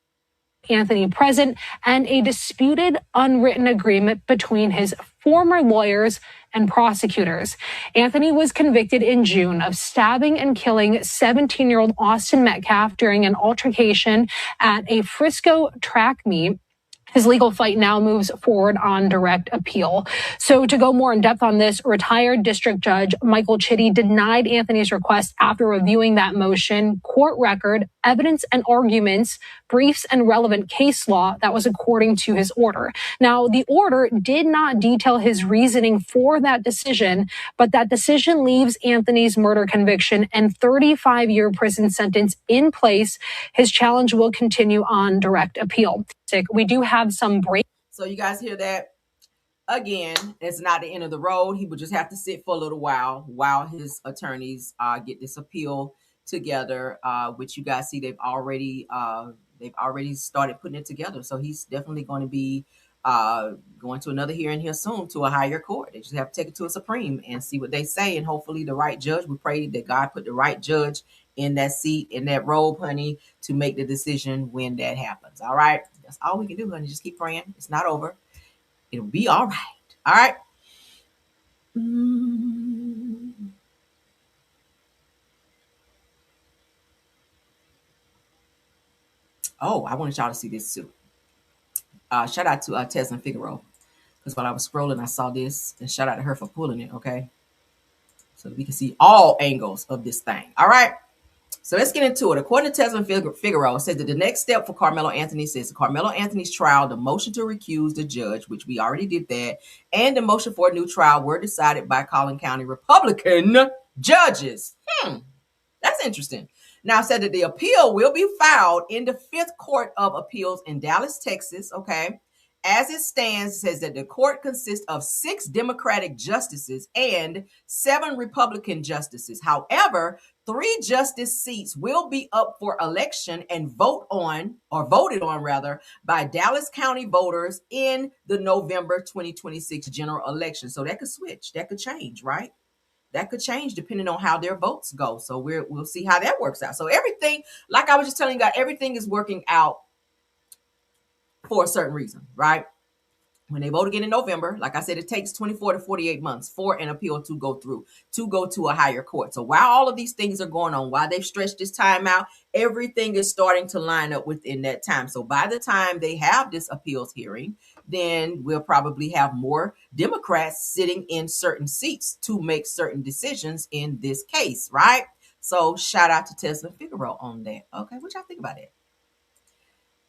Anthony present, and a disputed unwritten agreement between his former lawyers and prosecutors. Anthony was convicted in June of stabbing and killing 17-year-old Austin Metcalf during an altercation at a Frisco track meet. His legal fight now moves forward on direct appeal. So to go more in depth on this, retired district judge Michael Chitty denied Anthony's request after reviewing that motion, court record, evidence and arguments, briefs, and relevant case law that was according to his order. Now, the order did not detail his reasoning for that decision, but that decision leaves Anthony's murder conviction and 35-year prison sentence in place. His challenge will continue on direct appeal. We do have some break. So you guys hear that? Again, it's not the end of the road. He would just have to sit for a little while his attorneys get this appeal together, which you guys see they've already started putting it together. So he's definitely going to be going to another hearing here soon to a higher court. They just have to take it to a Supreme and see what they say, and hopefully the right judge. We pray that God put the right judge in that seat, in that robe, honey, to make the decision when that happens. All right. That's all we can do, honey. Just keep praying. It's not over. It'll be all right. All right. Oh, I wanted y'all to see this too. Shout out to Tess and Figaro. Because while I was scrolling, I saw this. And shout out to her for pulling it, okay? So we can see all angles of this thing. All right. So let's get into it. According to Tesla Figaro, it says that the next step for Karmelo Anthony says Karmelo Anthony's trial, the motion to recuse the judge, which we already did that, and the motion for a new trial were decided by Collin County Republican judges. That's interesting. Now, said that the appeal will be filed in the Fifth Court of Appeals in Dallas, Texas. Okay. As it stands, it says that the court consists of 6 Democratic justices and 7 Republican justices. However, 3 justice seats will be up for election and voted on rather, by Dallas County voters in the November 2026 general election. So that could switch, that could change, right? That could change depending on how their votes go. So we'll see how that works out. So everything, like I was just telling you guys, everything is working out for a certain reason, right? When they vote again in November, like I said, it takes 24 to 48 months for an appeal to go through, to go to a higher court. So while all of these things are going on, while they've stretched this time out, everything is starting to line up within that time. So by the time they have this appeals hearing, then we'll probably have more Democrats sitting in certain seats to make certain decisions in this case, right? So shout out to Tesla Figaro on that. Okay, what y'all think about that?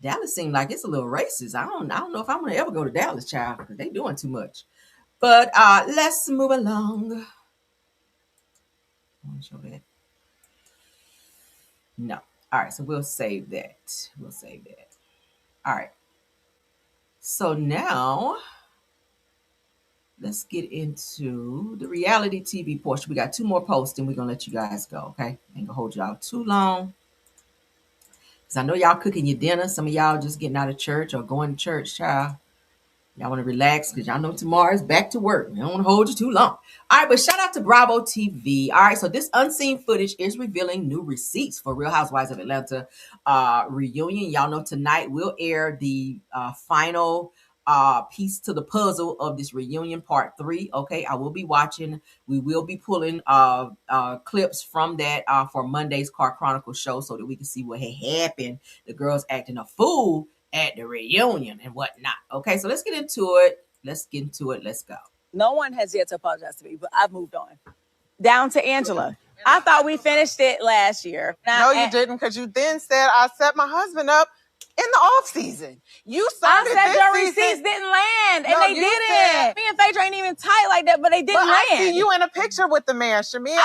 Dallas seems like it's a little racist. I don't know if I'm gonna ever go to Dallas, child, because they doing too much. But let's move along. I want to show that. No. All right, so we'll save that. All right. So now let's get into the reality TV portion. We got 2 more posts, and we're gonna let you guys go. Okay, ain't gonna hold y'all too long. Because I know y'all cooking your dinner. Some of y'all just getting out of church or going to church, child. Y'all want to relax because y'all know tomorrow is back to work. I don't want to hold you too long. All right, but shout out to Bravo TV. All right, so this unseen footage is revealing new receipts for Real Housewives of Atlanta reunion. Y'all know tonight we'll air the final piece to the puzzle of this reunion, part 3. Okay, I will be watching. We will be pulling clips from that for Monday's Car Chronicles show so that we can see what had happened. The girls acting a fool at the reunion and whatnot. Okay, so let's get into it. Let's go. No one has yet to apologize to me, but I've moved on. Down to Angela. I thought we finished it last year. No, you didn't, because you then said I set my husband up in the off season. You started I said this your season. receipts didn't land, and No, they you didn't. said- Me and Phaedra ain't even tight like that, but they didn't But land. I see you in a picture with the man, Shamia. I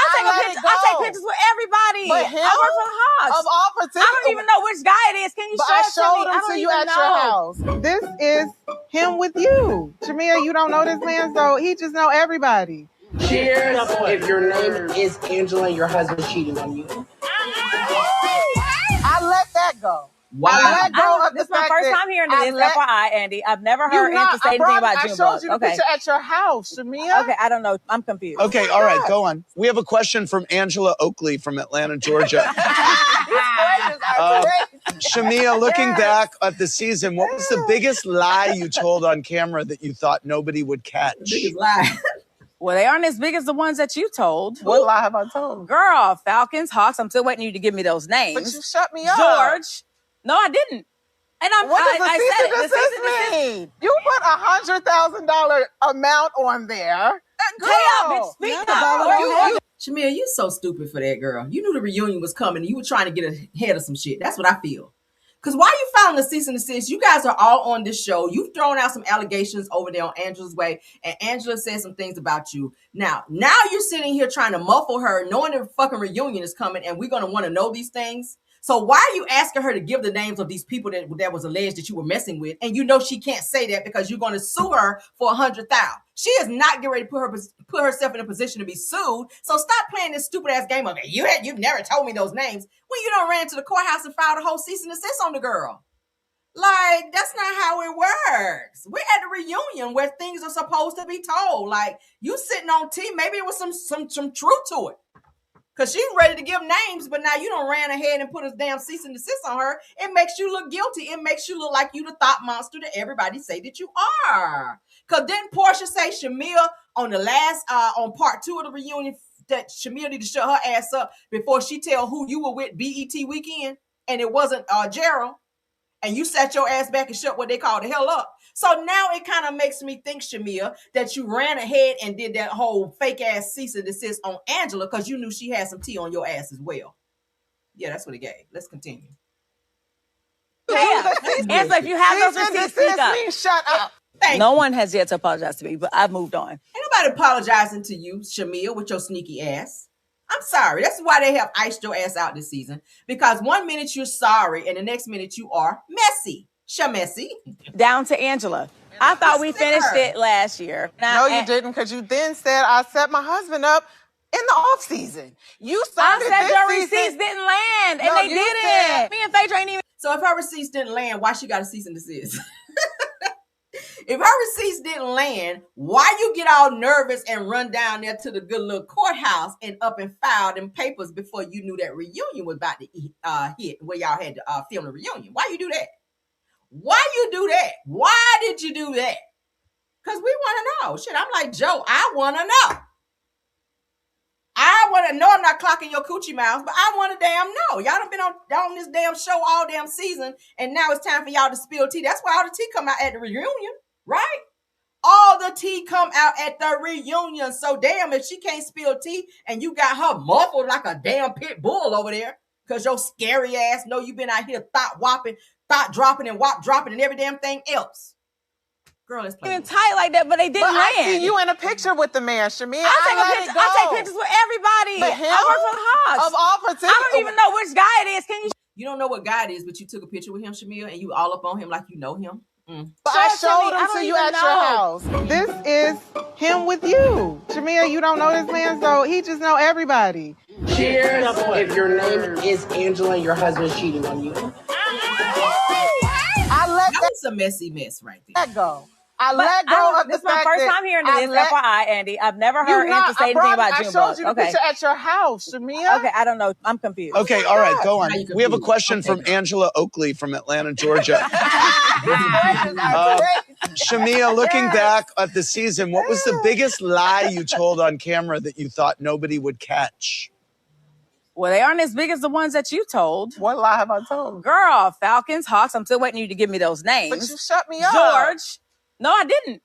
take pictures with everybody. But him? I work for the Hawks. Of all I don't even know which guy it is. Can you But show I it to me? showed I him don't to you even at know. your house. This is him with you. Shamia, you don't know this man, so he just know everybody. Cheers if your name is Angela and your husband's cheating on you. I let that go. Wow. I let go of This is the my fact first that time hearing I this, let- FYI, Andy. I've never You're heard not- Andy say anything about I June showed bugs. you the Okay. picture at your house, Shamia. Okay, I don't know. I'm confused. Okay, all right, go on. We have a question from Angela Oakley from Atlanta, Georgia. These questions are crazy. Shamia, looking back at the season, what was the biggest lie you told on camera that you thought nobody would catch? Biggest lie. Well, they aren't as big as the ones that you told. What lie have I told? Girl, Falcons, Hawks. I'm still waiting you to give me those names. But you shut me up. George. No, I didn't. And What does I the said it. cease and desist mean? You put $100,000 amount on there. Pay up, bitch. Speak up. Shamia, you so stupid for that, girl. You knew the reunion was coming and you were trying to get ahead of some shit. That's what I feel. Because why you filing the cease and desist? You guys are all on this show. You've thrown out some allegations over there on Angela's way, and Angela said some things about you. Now you're sitting here trying to muffle her, knowing the fucking reunion is coming, and we're going to want to know these things. So why are you asking her to give the names of these people that was alleged that you were messing with? And you know she can't say that because you're going to sue her for $100,000. She is not getting ready to put herself in a position to be sued. So stop playing this stupid ass game of it. You've never told me those names. When you done ran to the courthouse and filed a whole cease and desist on the girl. Like, that's not how it works. We're at a reunion where things are supposed to be told. Like, you sitting on T, maybe it was some truth to it. Because she's ready to give names, but now you done ran ahead and put a damn cease and desist on her. It makes you look guilty. It makes you look like you the thought monster that everybody say that you are. Because didn't Portia say Shamia on the last, on part 2 of the reunion, that Shamia need to shut her ass up before she tell who you were with BET weekend? And it wasn't Gerald. And you sat your ass back and shut what they call the hell up. So now it kind of makes me think, Shamia, that you ran ahead and did that whole fake ass cease and desist on Angela because you knew she had some tea on your ass as well. Yeah, that's what he gave. Let's continue. Answer if you have those receipts, speak up. Shut up. No one has yet to apologize to me, but I've moved on. Ain't nobody apologizing to you, Shamil, with your sneaky ass. I'm sorry. That's why they have iced your ass out this season. Because one minute you're sorry and the next minute you are messy. Shamessy. Down to Angela. I thought we finished it last year. No, you didn't, because you then said I set my husband up in the off season. You started I said your this season. receipts didn't land, and No, they you didn't. said- Me and Phaedra ain't even. So if her receipts didn't land, why she got a cease and desist? If her receipts didn't land, why you get all nervous and run down there to the good little courthouse and up and file them papers before you knew that reunion was about to hit, where y'all had to film the reunion? Why you do that? Why you do that? Why did you do that? Because we want to know. Shit, I'm like, Joe, I want to know. I want to know. I'm not clocking your coochie mouth, but I want to damn know. Y'all done been on this damn show all damn season, and now it's time for y'all to spill tea. That's why all the tea come out at the reunion, right? All the tea come out at the reunion. So damn, if she can't spill tea and you got her muffled like a damn pit bull over there, because your scary ass know you been out here thought dropping and wop dropping and every damn thing else. Girl, let's play. Even tight like that, but they didn't land. I see you in a picture with the man, Shamir. I take pictures with everybody. But him? I work for the Hogs. Of all participants. I don't even know which guy it is. Can you? You don't know what guy it is, but you took a picture with him, Shamil, and you all up on him like you know him. But I showed him to you at your house. This is him with you. Shamir, you don't know this man, so he just know everybody. Cheers if your name is Angela and your husband's cheating on you. That was a messy mess right there. Let go. I let go of the fact that... This is my first time hearing this, FYI, Andy. I've never heard Andrew say anything about Junebug. I showed you the picture at your house, Shamia. Okay, I don't know. I'm confused. Okay, all right, go on. We have a question from Angela Oakley from Atlanta, Georgia. Shamia, looking back at the season, what was the biggest lie you told on camera that you thought nobody would catch? Well, they aren't as big as the ones that you told. What lie have I told? Girl, Falcons, Hawks. I'm still waiting you to give me those names. But you shut me up. George. No, I didn't.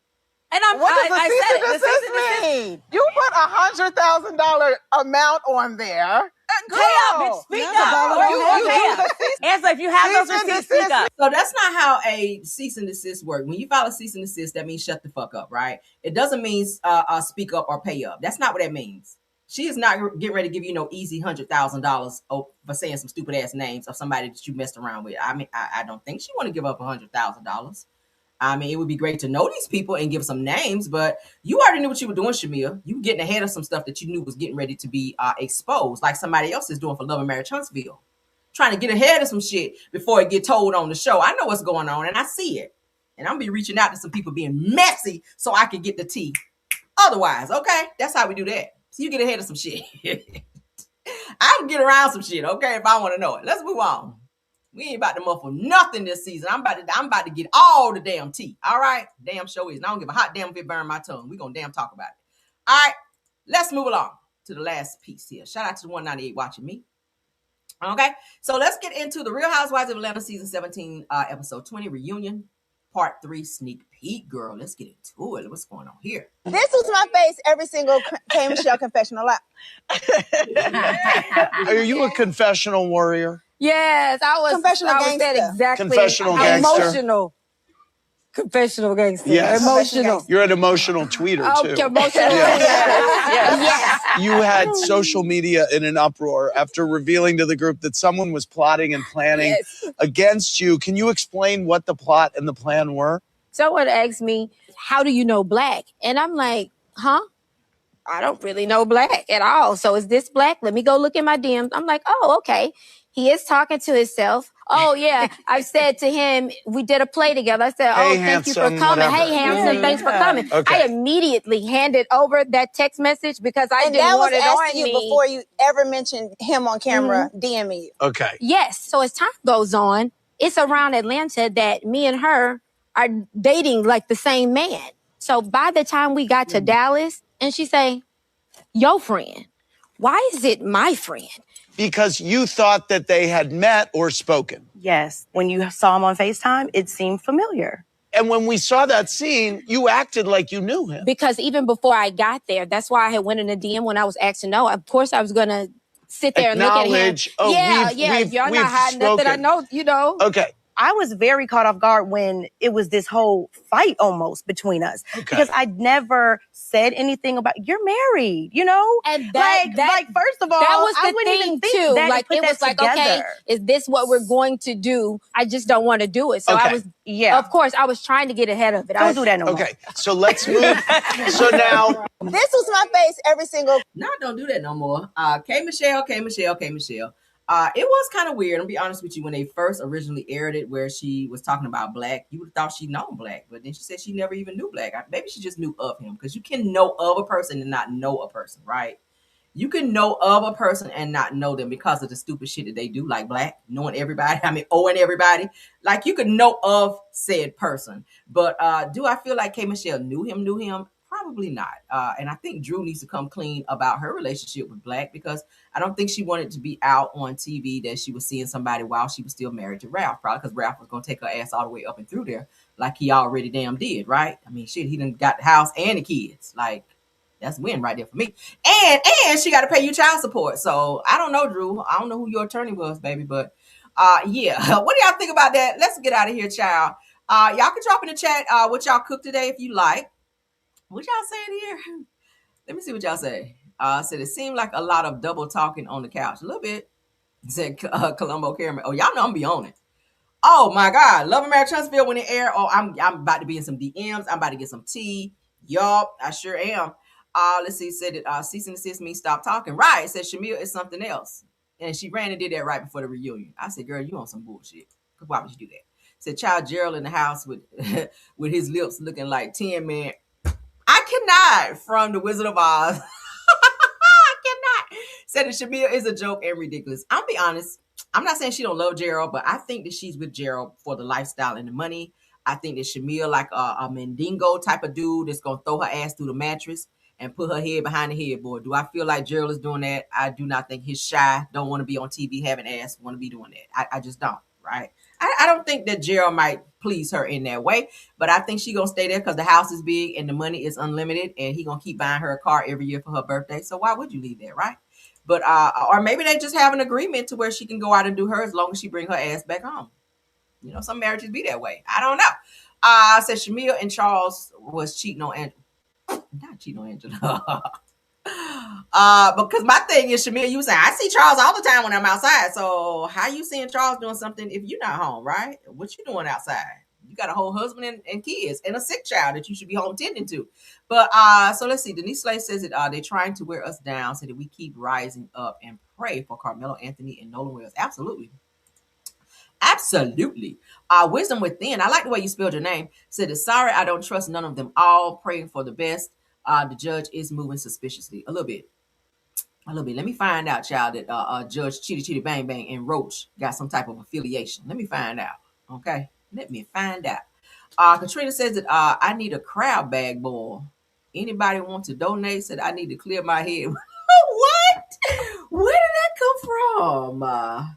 And what does the cease and desist mean? You put $100,000 amount on there. Pay up, bitch. Speak up. Answer if you have those receipts, speak up. So that's not how a cease and desist works. When you file a cease and desist, that means shut the fuck up, right? It doesn't mean speak up or pay up. That's not what that means. She is not getting ready to give you no easy $100,000 for saying some stupid ass names of somebody that you messed around with. I mean, I don't think she want to give up $100,000. I mean, it would be great to know these people and give some names, but you already knew what you were doing, Shamil. You were getting ahead of some stuff that you knew was getting ready to be exposed, like somebody else is doing for Love and Marriage Huntsville. Trying to get ahead of some shit before it get told on the show. I know what's going on, and I see it. And I'm going to be reaching out to some people being messy so I can get the tea. Otherwise, okay? That's how we do that. So you get ahead of some shit. I can get around some shit, okay, if I want to know it. Let's move on. We ain't about to muffle nothing this season. I'm about to get all the damn tea. All right? Damn show is. And I don't give a hot damn if it burn my tongue. We gonna damn talk about it. All right. Let's move along to the last piece here. Shout out to the 198 watching me. Okay. So let's get into the Real Housewives of Atlanta season 17, episode 20 reunion, part 3 sneak peek, girl. Let's get into it. What's going on here? This was my face every single K Michelle confessional lap. Are you a confessional warrior? Yes, I was. Confessional gangster. That exactly. Confessional gangster. Emotional. Confessional gangster. Yes. Emotional. You're an emotional tweeter, too. Okay, emotional. Yes. You had social media in an uproar after revealing to the group that someone was plotting and planning against you. Can you explain what the plot and the plan were? Someone asked me, how do you know Black? And I'm like, huh? I don't really know Black at all. So is this Black? Let me go look in my DMs. I'm like, oh, okay. He is talking to himself. Oh, yeah. I said to him, we did a play together. I said, hey, oh, thank you for coming. Whatever. Hey, handsome, thanks for coming. Okay. I immediately handed over that text message because I didn't want it on me. Before you ever mentioned him on camera DMing you. Okay. Yes. So as time goes on, it's around Atlanta that me and her are dating like the same man. So by the time we got to Dallas, and she say, your friend, why is it my friend? Because you thought that they had met or spoken. Yes. When you saw him on FaceTime, it seemed familiar. And when we saw that scene, you acted like you knew him. Because even before I got there, that's why I had went in the DM when I was asked to know. Of course, I was going to sit there and look at him. Acknowledge. Oh, Y'all not hiding nothing. I know, Okay. I was very caught off guard when it was this whole fight almost between us. Okay. Because I never said anything about, you're married, And like first of all, that was the I wouldn't thing even think too. that Like to put it was that like, together. okay, is this what we're going to do? I just don't want to do it. So Okay. I was, of course, I was trying to get ahead of it. Don't do that no more. Okay, so let's move. So now, This was my face every single. No, don't do that no more. K Michelle. It was kind of weird. I'll be honest with you. When they first originally aired it, where she was talking about Black, you would have thought she known Black, but then she said she never even knew Black. Maybe she just knew of him, because you can know of a person and not know a person, right? You can know of a person and not know them because of the stupid shit that they do, like Black, knowing everybody. Owing everybody. Like, you could know of said person. But do I feel like K Michelle knew him? Probably not. And I think Drew needs to come clean about her relationship with Black, because I don't think she wanted to be out on TV that she was seeing somebody while she was still married to Ralph, probably because Ralph was going to take her ass all the way up and through there like he already damn did, right? Shit, he done got the house and the kids. Like, that's a win right there for me. And she got to pay you child support. So I don't know, Drew. I don't know who your attorney was, baby. But yeah, what do y'all think about that? Let's get out of here, child. Y'all can drop in the chat what y'all cooked today if you like. What y'all saying here? Let me see what y'all say. Said it seemed like a lot of double talking on the couch. A little bit. Said Columbo Cameron. Oh, y'all know I'm be on it. Oh my God, Love and Marriage Huntsville when it air. Oh, I'm about to be in some DMs. I'm about to get some tea. Yup, I sure am. Let's see. Said it. Cease and desist means stop talking. Right. It said Shamil is something else, and she ran and did that right before the reunion. I said, girl, you on some bullshit. Why would you do that? Said Child Gerald in the house with with his lips looking like 10 man. I cannot, from the Wizard of Oz. I cannot. Said that Shamil is a joke and ridiculous. I'll be honest. I'm not saying she don't love Gerald, but I think that she's with Gerald for the lifestyle and the money. I think that Shamil like a Mendingo type of dude that's gonna throw her ass through the mattress and put her head behind the headboard. Do I feel like Gerald is doing that? I do not think he's shy. Don't want to be on TV having ass. Want to be doing that. I just don't. Right. I don't think that Gerald might please her in that way, but I think she gonna stay there because the house is big and the money is unlimited, and he gonna keep buying her a car every year for her birthday. So why would you leave there, right? But or maybe they just have an agreement to where she can go out and do her as long as she bring her ass back home. Some marriages be that way. I don't know. Said Shamil and Charles was cheating on Angela. Not cheating on Angela. Because my thing is, Shamil, you say I see Charles all the time when I'm outside. So how you seeing Charles doing something if you're not home, right? What you doing outside? You got a whole husband and kids and a sick child that you should be home tending to. But so let's see. Denise Slay says that they're trying to wear us down so that we keep rising up and pray for Karmelo Anthony and Nolan Wells. Absolutely. Absolutely. Wisdom Within. I like the way you spelled your name. Said, sorry, I don't trust none of them all. Praying for the best. The judge is moving suspiciously. A little bit. Let me find out, child, that Judge Chitty Bang Bang and Roach got some type of affiliation. Let me find out. Okay. Let me find out. Katrina says that I need a crab bag boil. Anybody want to donate? Said I need to clear my head. What? Where did that come from?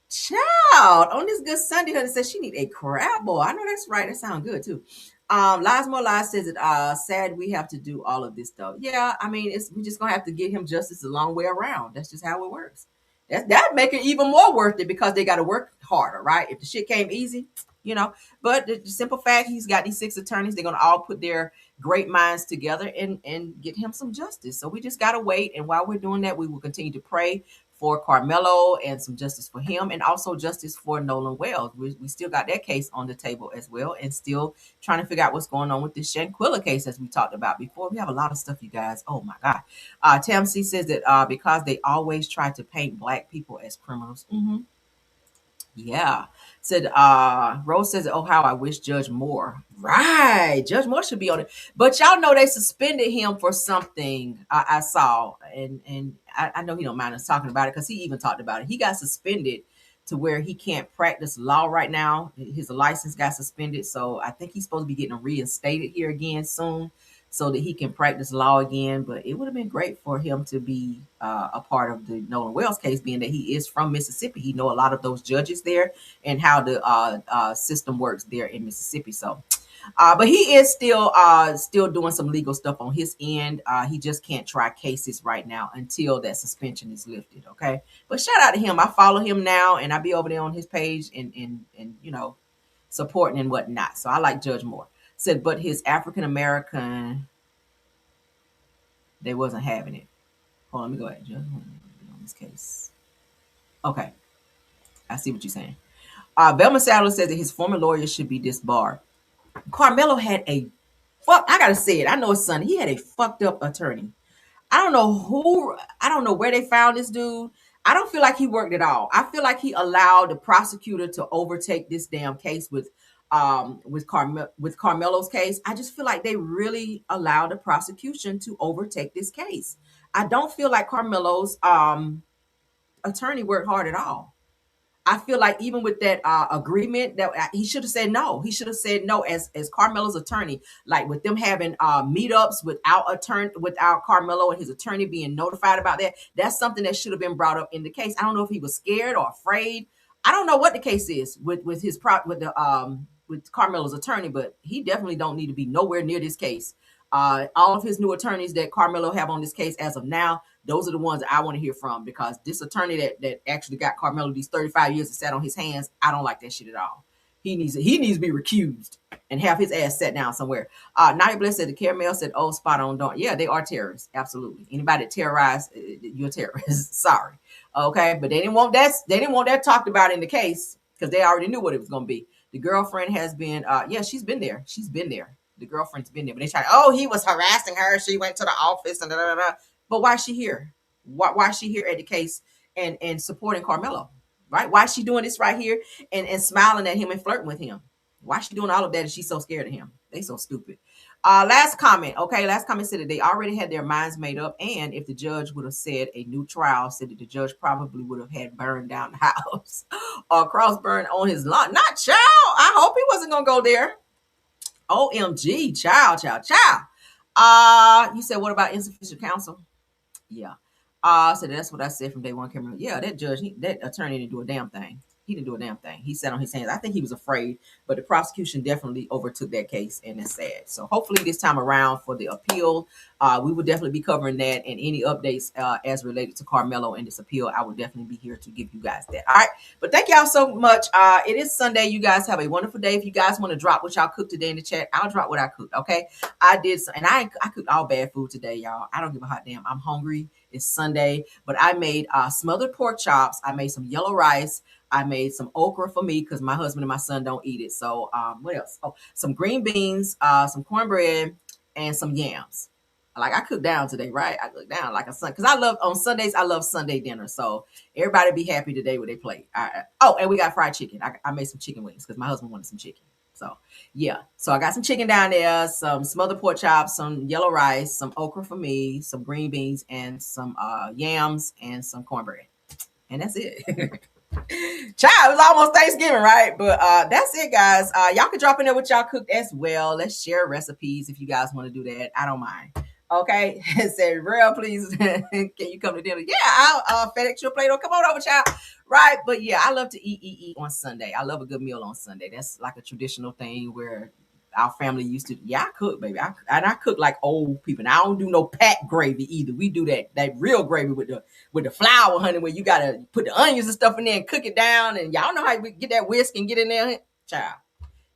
Child, on this good Sunday, honey says she need a crab boil. I know that's right. That sounds good too. Lies More Lies says that sad we have to do all of this stuff. Yeah, we just gonna have to get him justice a long way around. That's just how it works. That make it even more worth it because they got to work harder, right? If the shit came easy, But the simple fact, he's got these 6 attorneys. They're gonna all put their great minds together and get him some justice. So we just gotta wait. And while we're doing that, we will continue to pray for Karmelo and some justice for him, and also justice for Nolan Wells. We still got that case on the table as well, and still trying to figure out what's going on with this Shanquilla case, as we talked about before. We have a lot of stuff, you guys. Oh my God. Tam C says that because they always try to paint Black people as criminals. Mm-hmm. Yeah. Said Rose says, oh, how I wish Judge Moore. Right. Judge Moore should be on it. But y'all know they suspended him for something I saw. And I know he don't mind us talking about it because he even talked about it. He got suspended to where he can't practice law right now. His license got suspended. So I think he's supposed to be getting reinstated here again soon, so that he can practice law again. But it would have been great for him to be a part of the Nolan Wells case, being that he is from Mississippi. He know a lot of those judges there and how the system works there in Mississippi. So But he is still doing some legal stuff on his end. He just can't try cases right now until that suspension is lifted. Okay. But shout out to him. I follow him now, and I be over there on his page and supporting and whatnot. So I like Judge Moore. Said, but his African American, they wasn't having it. Hold on, let me go ahead. Judge on this case. Okay. I see what you're saying. Velma Sadler says that his former lawyer should be disbarred. Karmelo had a I gotta say it. I know his son. He had a fucked up attorney. I don't know where they found this dude. I don't feel like he worked at all. I feel like he allowed the prosecutor to overtake this damn case with Carmelo's case. I just feel like they really allowed the prosecution to overtake this case. I don't feel like Carmelo's attorney worked hard at all. I feel like even with that agreement that he should have said no. He should have said no as Carmelo's attorney. Like with them having meetups without Carmelo and his attorney being notified about that. That's something that should have been brought up in the case. I don't know if he was scared or afraid. I don't know what the case is with Carmelo's attorney, but he definitely don't need to be nowhere near this case. All of his new attorneys that Carmelo have on this case as of now, those are the ones that I want to hear from, because this attorney that actually got Carmelo these 35 years and sat on his hands, I don't like that shit at all. He needs to be recused and have his ass set down somewhere. Nadia Bliss said the caramel said, "Oh, spot on, don't." Yeah, they are terrorists. Absolutely. Anybody that terrorized, you're a terrorist. Sorry. Okay, but they didn't want that. They didn't want that talked about in the case because they already knew what it was going to be. The girlfriend has been, she's been there. She's been there. The girlfriend's been there, but they tried. Oh, he was harassing her. She went to the office and da da da. But why is she here? Why is she here at the case and supporting Carmelo? Right? Why is she doing this right here and smiling at him and flirting with him? Why is she doing all of that and she's so scared of him? They so stupid. Last comment. Okay, last comment said that they already had their minds made up, and if the judge would have said a new trial, said that the judge probably would have had burned down the house or cross burn on his lawn. Not child. I hope he wasn't gonna go there. OMG, child. You said what about insufficient counsel? Yeah. So that's what I said from day one, Cameron. Yeah, that judge, that attorney didn't do a damn thing. He didn't do a damn thing. He sat on his hands. I think he was afraid, but the prosecution definitely overtook that case, and it's sad. So hopefully this time around for the appeal, we will definitely be covering that, and any updates as related to Carmelo and this appeal, I will definitely be here to give you guys that. All right, but thank y'all so much. It is Sunday. You guys have a wonderful day. If you guys want to drop what y'all cooked today in the chat, I'll drop what I cooked. Okay, I did, and I cooked all bad food today, y'all. I don't give a hot damn. I'm hungry. It's Sunday, but I made smothered pork chops. I made some yellow rice. I made some okra for me because my husband and my son don't eat it. So what else? Oh, some green beans, some cornbread, and some yams. Like I cooked down today, right? I cooked down like a son because on Sundays I love Sunday dinner. So everybody be happy today with their plate. And we got fried chicken. I made some chicken wings because my husband wanted some chicken. So yeah, so I got some chicken down there, some smothered pork chops, some yellow rice, some okra for me, some green beans, and some yams and some cornbread, and that's it. Child, it was almost Thanksgiving, right? But that's it, guys. Y'all can drop in there what y'all cooked as well. Let's share recipes if you guys want to do that. I don't mind. Okay, say, Rhoa, please, can you come to dinner? Yeah, I'll FedEx your plate or come on over, child. Right, but yeah, I love to eat on Sunday. I love a good meal on Sunday. That's like a traditional thing where our family used to. Yeah, I cook, baby. I cook like old people. And I don't do no pat gravy either. We do that real gravy with the flour, honey, where you gotta put the onions and stuff in there and cook it down. And y'all know how we get that whisk and get in there, child.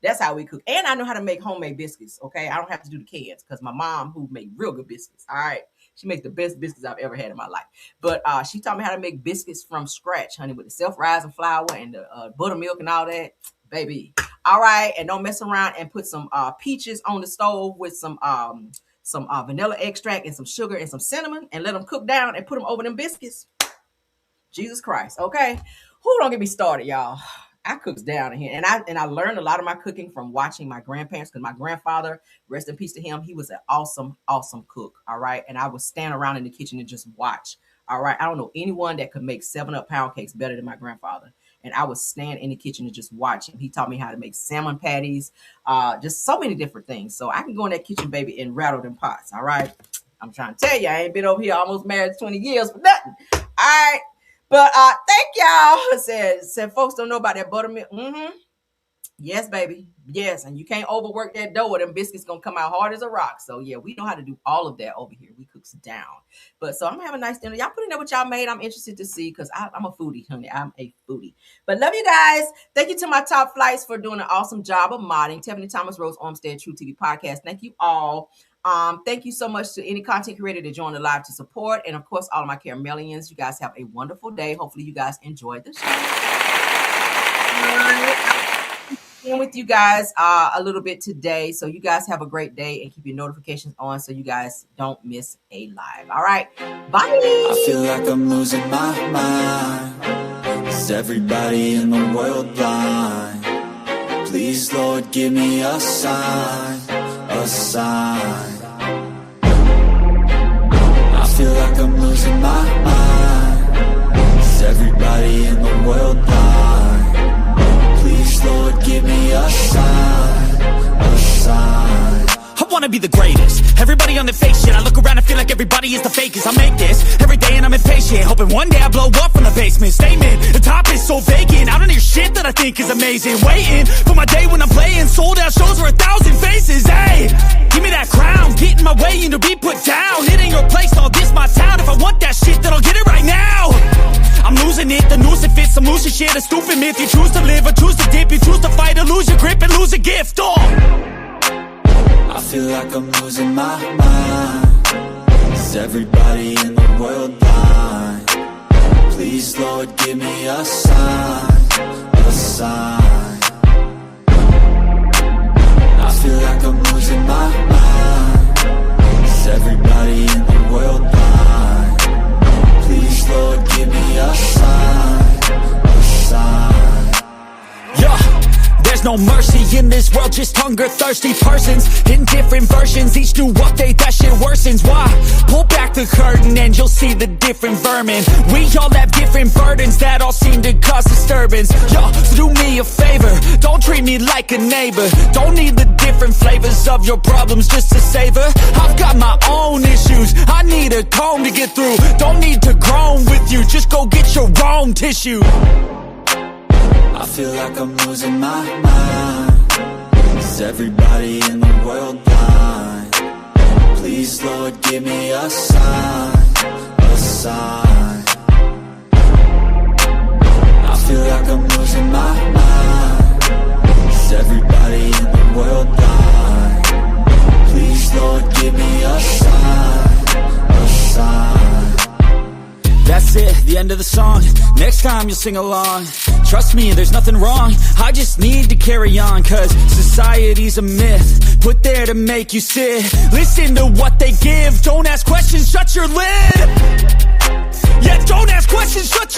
That's how we cook. And I know how to make homemade biscuits, okay? I don't have to do the cans because my mom, who made real good biscuits, all right? She makes the best biscuits I've ever had in my life. But she taught me how to make biscuits from scratch, honey, with the self-rising flour and the buttermilk and all that, baby. All right, and don't mess around and put some peaches on the stove with some vanilla extract and some sugar and some cinnamon and let them cook down and put them over them biscuits. Jesus Christ, okay? Who don't get me started, y'all? I cooks down in here, and I learned a lot of my cooking from watching my grandparents, because my grandfather, rest in peace to him, he was an awesome cook. All right, and I would stand around in the kitchen and just watch. All right, I don't know anyone that could make 7-Up pound cakes better than my grandfather. And I would stand in the kitchen and just watch him. He taught me how to make salmon patties, just so many different things. So I can go in that kitchen, baby, and rattle them pots. All right, I'm trying to tell you, I ain't been over here almost married 20 years for nothing. All right. But thank y'all. Said folks don't know about that buttermilk. Yes, baby. Yes, and you can't overwork that dough or them biscuits gonna come out hard as a rock. So yeah, we know how to do all of that over here. We cooks down. But so I'm gonna have a nice dinner. Y'all put in there what y'all made. I'm interested to see because I'm a foodie, honey. I'm a foodie. But love you guys. Thank you to my top flights for doing an awesome job of modding. Tiffany Thomas, Rose Olmstead, True TV Podcast. Thank you all. Thank you so much to any content creator that joined the live to support. And of course, all of my Caramelians. You guys have a wonderful day. Hopefully you guys enjoyed the show. With you guys a little bit today, so you guys have a great day and keep your notifications on so you guys don't miss a live. All right, bye. I feel like I'm losing my mind. Is everybody in the world blind? Please, Lord, give me a sign, a sign. I feel like I'm losing my mind. Is everybody in the world blind? Lord, give me a sign, a sign. I wanna be the greatest. Everybody on the fake shit. I look around and feel like everybody is the fakest. I make this every day and I'm impatient, hoping one day I blow up from the basement. Statement, the top is so vacant. I don't hear shit that I think is amazing. Waiting for my day when I'm playing sold out shows for 1,000 faces. Hey, give me that crown, get in my way and to be put down. It ain't your place, all this my town. If I want that shit, then I'll get it right now. I'm losing it, the noose it fits, I'm losing shit, a stupid myth. You choose to live or choose to dip, you choose to fight or lose your grip and lose a gift. I feel like I'm losing my mind. Is everybody in the world blind? Please, Lord, give me a sign, a sign. I feel like I'm losing my mind. Is everybody in the world blind? Please, Lord, give me a sign, a sign. Yeah, there's no mercy in this world, just hunger-thirsty persons in different versions, each new update, that shit worsens. Why? Pull back the curtain and you'll see the different vermin. We all have different burdens that all seem to cause disturbance. Yo, so do me a favor, don't treat me like a neighbor. Don't need the different flavors of your problems just to savor. I've got my own issues, I need a comb to get through. Don't need to groan with you, just go get your own tissue. I feel like I'm losing my mind. Is everybody in the world blind? Please, Lord, give me a sign, a sign. I feel like I'm losing my mind. Is everybody in the world blind? Please, Lord, give me a sign, a sign. That's it, the end of the song. Next time you'll sing along. Trust me, there's nothing wrong. I just need to carry on, cause society's a myth put there to make you sit. Listen to what they give. Don't ask questions, shut your lid. Yeah, don't ask questions, shut your